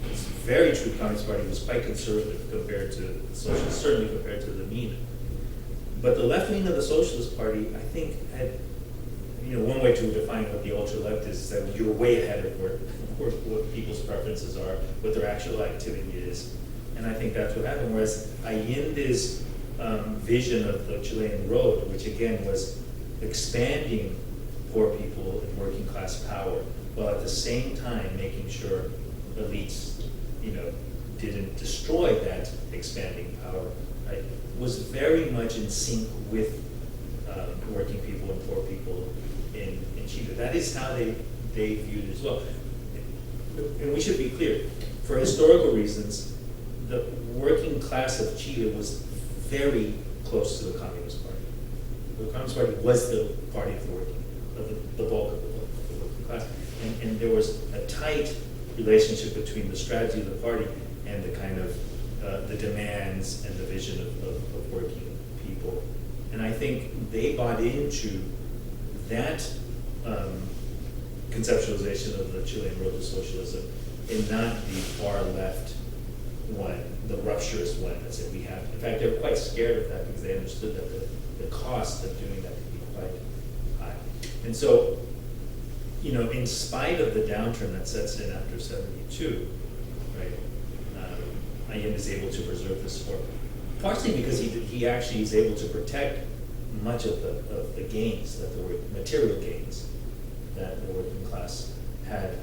It's very true. The Communist Party was quite conservative compared to the Socialists, certainly compared to the MENA. But the left wing of the Socialist Party, I think, had, one way to define what the ultra-left is that you're way ahead of what people's preferences are, what their actual activity is. And I think that's what happened. Whereas Allende's vision of the Chilean road, which again was expanding poor people and working class power, while at the same time making sure elites, didn't destroy that expanding power, right, was very much in sync with working people and poor people in Chile. That is how they viewed it as well. And we should be clear, for historical reasons, the working class of Chile was very close to the Communist Party. The Communist Party was the party of the bulk of the working class. And there was a tight relationship between the strategy of the party and the kind of the demands and the vision of working people. And I think they bought into that conceptualization of the Chilean road to socialism, and not the far left one, the rupturist one that said we have. In fact, they were quite scared of that because they understood that the cost of doing that could be quite high. And so, in spite of the downturn that sets in after 72, right, Allende is able to preserve this support, partially because he actually is able to protect much of the gains, that the material gains that the working class had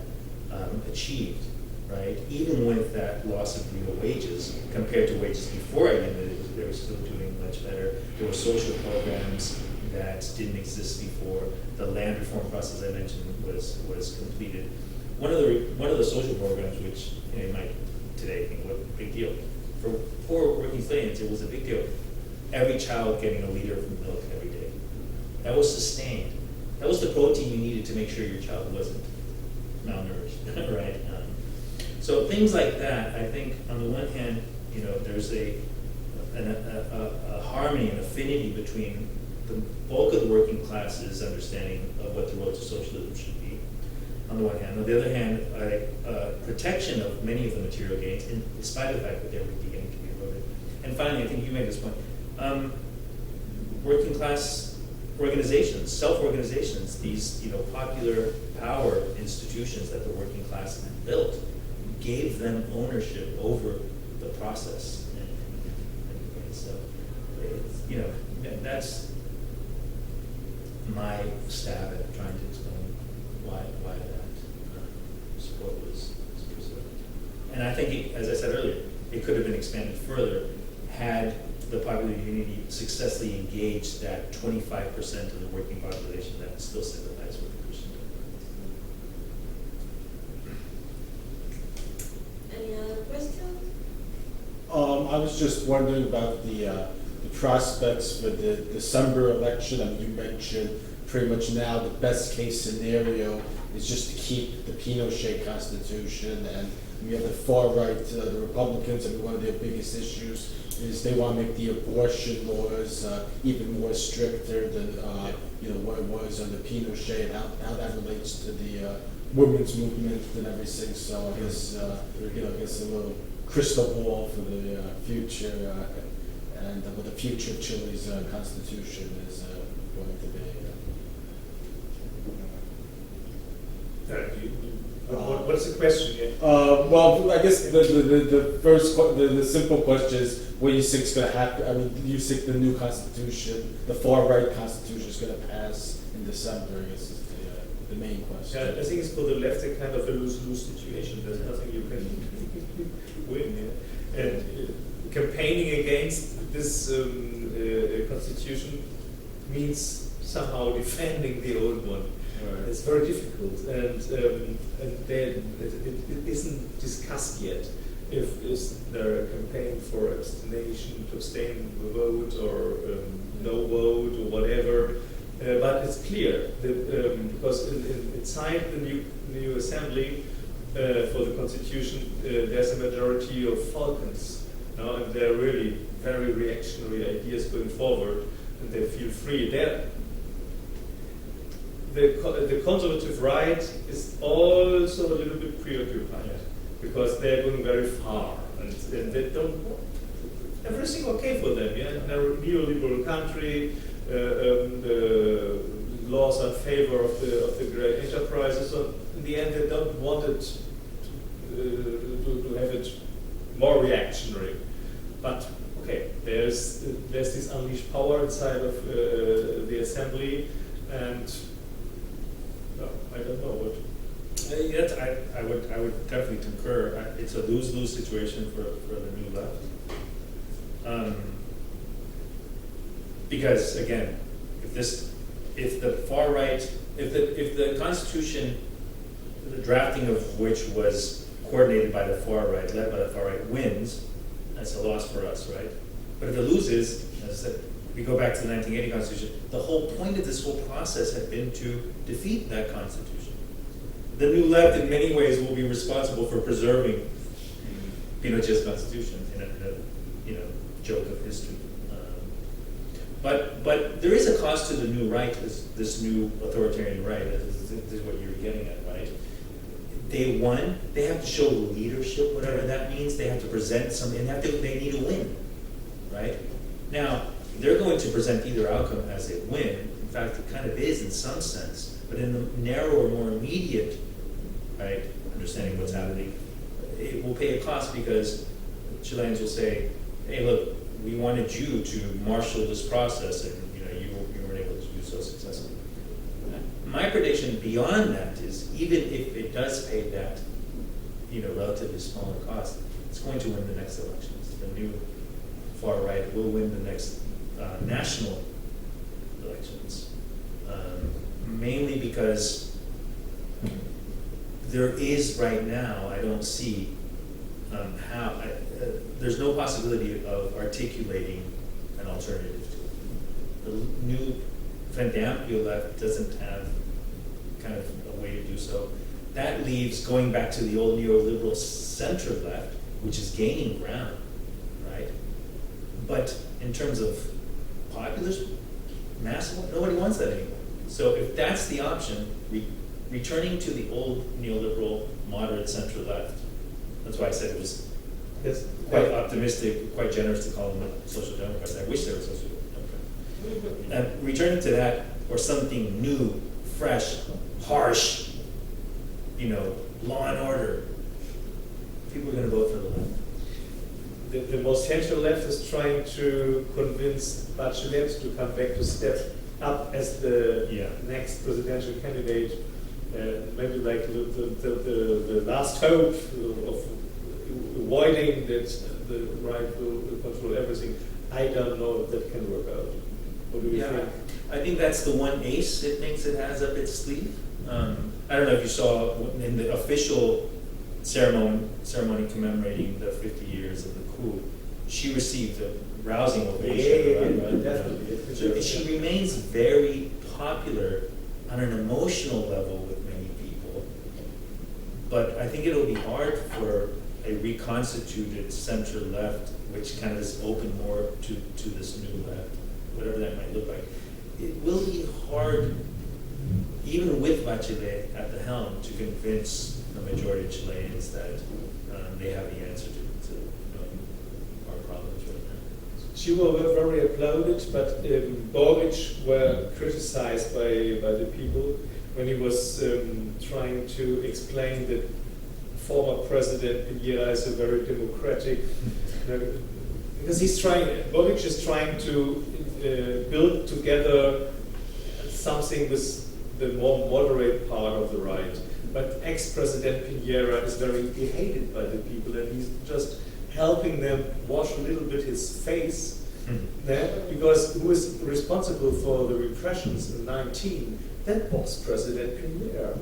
achieved, right? Even with that loss of real wages compared to wages before Allende, they were still doing much better. There were social programs that didn't exist before. The land reform process I mentioned was completed. One of the social programs, which you might today think, what a big deal. For poor working Chileans, it was a big deal. Every child getting a liter of milk every day. That was sustained. That was the protein you needed to make sure your child wasn't malnourished, right? So things like that, I think, on the one hand, there's a harmony, an affinity between the bulk of the working class's understanding of what the road to socialism should be, on the one hand. On the other hand, protection of many of the material gains, in spite of the fact that they were beginning to be eroded. And finally, I think you made this point, working class organizations, self-organizations, these popular power institutions that the working class had built, gave them ownership over the process. And so, that's my stab at trying to explain why that support was preserved. And I think, as I said earlier, it could have been expanded further had the Popular Unity successfully engaged that 25% of the working population that still sympathized with the Christian Any other questions? question? I was just wondering about the prospects for the December election. I mean, you mentioned pretty much now the best case scenario is just to keep the Pinochet constitution, and we have the far right, the Republicans. I mean, one of their biggest issues is they want to make the abortion laws even more stricter than what it was under Pinochet, and how that relates to the women's movement and everything. So I guess I guess a little crystal ball for the future and what the future of Chile's constitution is going to be. What's the question here? Well, I guess the simple question is, what do you think is going to happen? I mean, do you think the new constitution, the far right constitution, is going to pass in December? I guess is the main question. Yeah, I think it's for the left a kind of a lose-lose situation. There's nothing you can win here. And campaigning against this constitution means somehow defending the old one. Right. It's very difficult, and then it isn't discussed yet. If is there a campaign for abstention, to abstain the vote, or no vote, or whatever? But it's clear that because inside the new assembly for the constitution, there's a majority of Falcons, and they're really very reactionary ideas going forward, and they feel free. The conservative right is also a little bit preoccupied because they're going very far, and they don't want everything okay for them. Yeah, they're a neoliberal country. The laws are in favor of the great enterprises. So in the end, they don't want it to have it more reactionary. But okay, there's this unleashed power inside of the assembly, and I don't know what. I would definitely concur. It's a lose-lose situation for the new left. Because again, if the far right, if the Constitution, the drafting of which was coordinated by the far right, led by the far right, wins, that's a loss for us, right? But if it loses, as I said, we go back to the 1980 Constitution, the whole point of this whole process had been to defeat that Constitution. The new left, in many ways, will be responsible for preserving Pinochet's Constitution in a joke of history. But there is a cost to the new right, this new authoritarian right. This is what you're getting at, right? They won. They have to show leadership, whatever that means. They have to present something. They need a win, right? Now, they're going to present either outcome as a win. In fact, it kind of is in some sense. But in the narrower, more immediate, right, understanding what's happening, it will pay a cost because Chileans will say, hey, look, we wanted you to marshal this process, and you weren't able to do so successfully. My prediction beyond that is, even if it does pay that, relatively smaller cost, it's going to win the next elections. The new far right will win the next national elections, mainly because there is right now, I don't see how. There's no possibility of articulating an alternative to it. The new Frente Amplio left doesn't have kind of a way to do so. That leaves going back to the old neoliberal center left, which is gaining ground, right? But in terms of populist, massive, nobody wants that anymore. So if that's the option, returning to the old neoliberal moderate center left, that's why I said it was quite optimistic, quite generous to call them social democrats. I wish they were social democrats. And returning to that, or something new, fresh, harsh, law and order, people are going to vote for the left. The most central left is trying to convince Bachelet to come back to step up as the next presidential candidate, maybe like the last hope of avoiding that the right will control everything. I don't know if that can work out. What do you think? I think that's the one ace it thinks it has up its sleeve. I don't know if you saw in the official ceremony commemorating the 50 years of the coup, she received a rousing ovation. Right, definitely. So she remains very popular on an emotional level with many people, but I think it'll be hard for a reconstituted center left, which kind of is open more to this new left, whatever that might look like. It will be hard, even with Bachelet at the helm, to convince the majority of Chileans that they have the answer to our problems right now. She was very applauded, but Boric were criticized by the people when he was trying to explain that former President Piñera is a very democratic, because Boric is trying to build together something with the more moderate part of the right. But ex-President Piñera is very hated by the people, and he's just helping them wash a little bit his face, because who is responsible for the repressions in 19? That was President Piñera.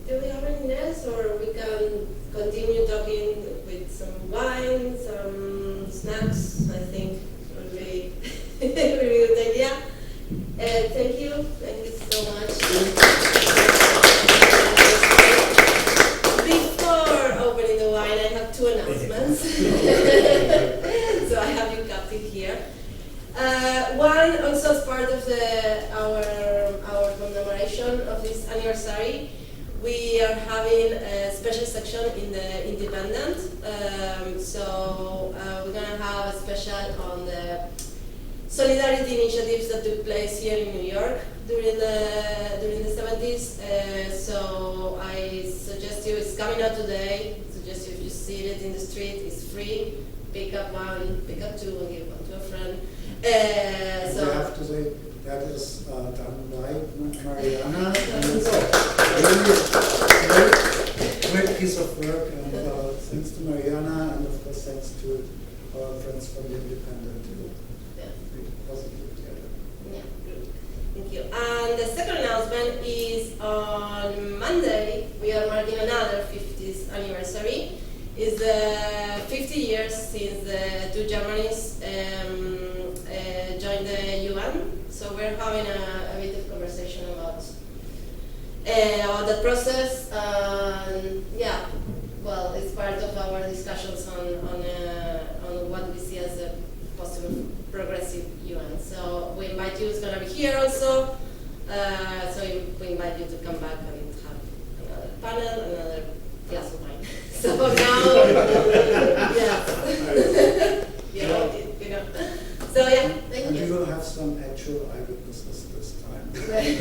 Do we have anything else, or we can continue talking with some wine, some snacks? I think would be a really good idea. Thank you so much. Before opening the wine, I have two announcements. So I have you captive here. One, also as part of our commemoration of this anniversary, we are having a special section in the Independent. So we're going to have a special on the solidarity initiatives that took place here in New York during the 70s. So I suggest you, it's coming out today. I suggest you, if you see it in the street, it's free. Pick up one, pick up two, and give one to a friend. So I have to say that is done by Mariana, and it's a very great piece of work. And thanks to Mariana, and of course thanks to our friends from the Independent too. yeah, good. Thank you. And the second announcement is on Monday. We are marking another 50th anniversary. It's the 50 years since the two Germanys joined the UN. So we're having a bit of conversation about the process. Yeah, well, it's part of our discussions on what we see as a possible progressive UN. So we invite you. It's going to be here also. So we invite you to come back and have another panel, another glass of wine. So now, yeah. You know. So yeah, thank And you. you will have some actual eyewitnesses this time. Right.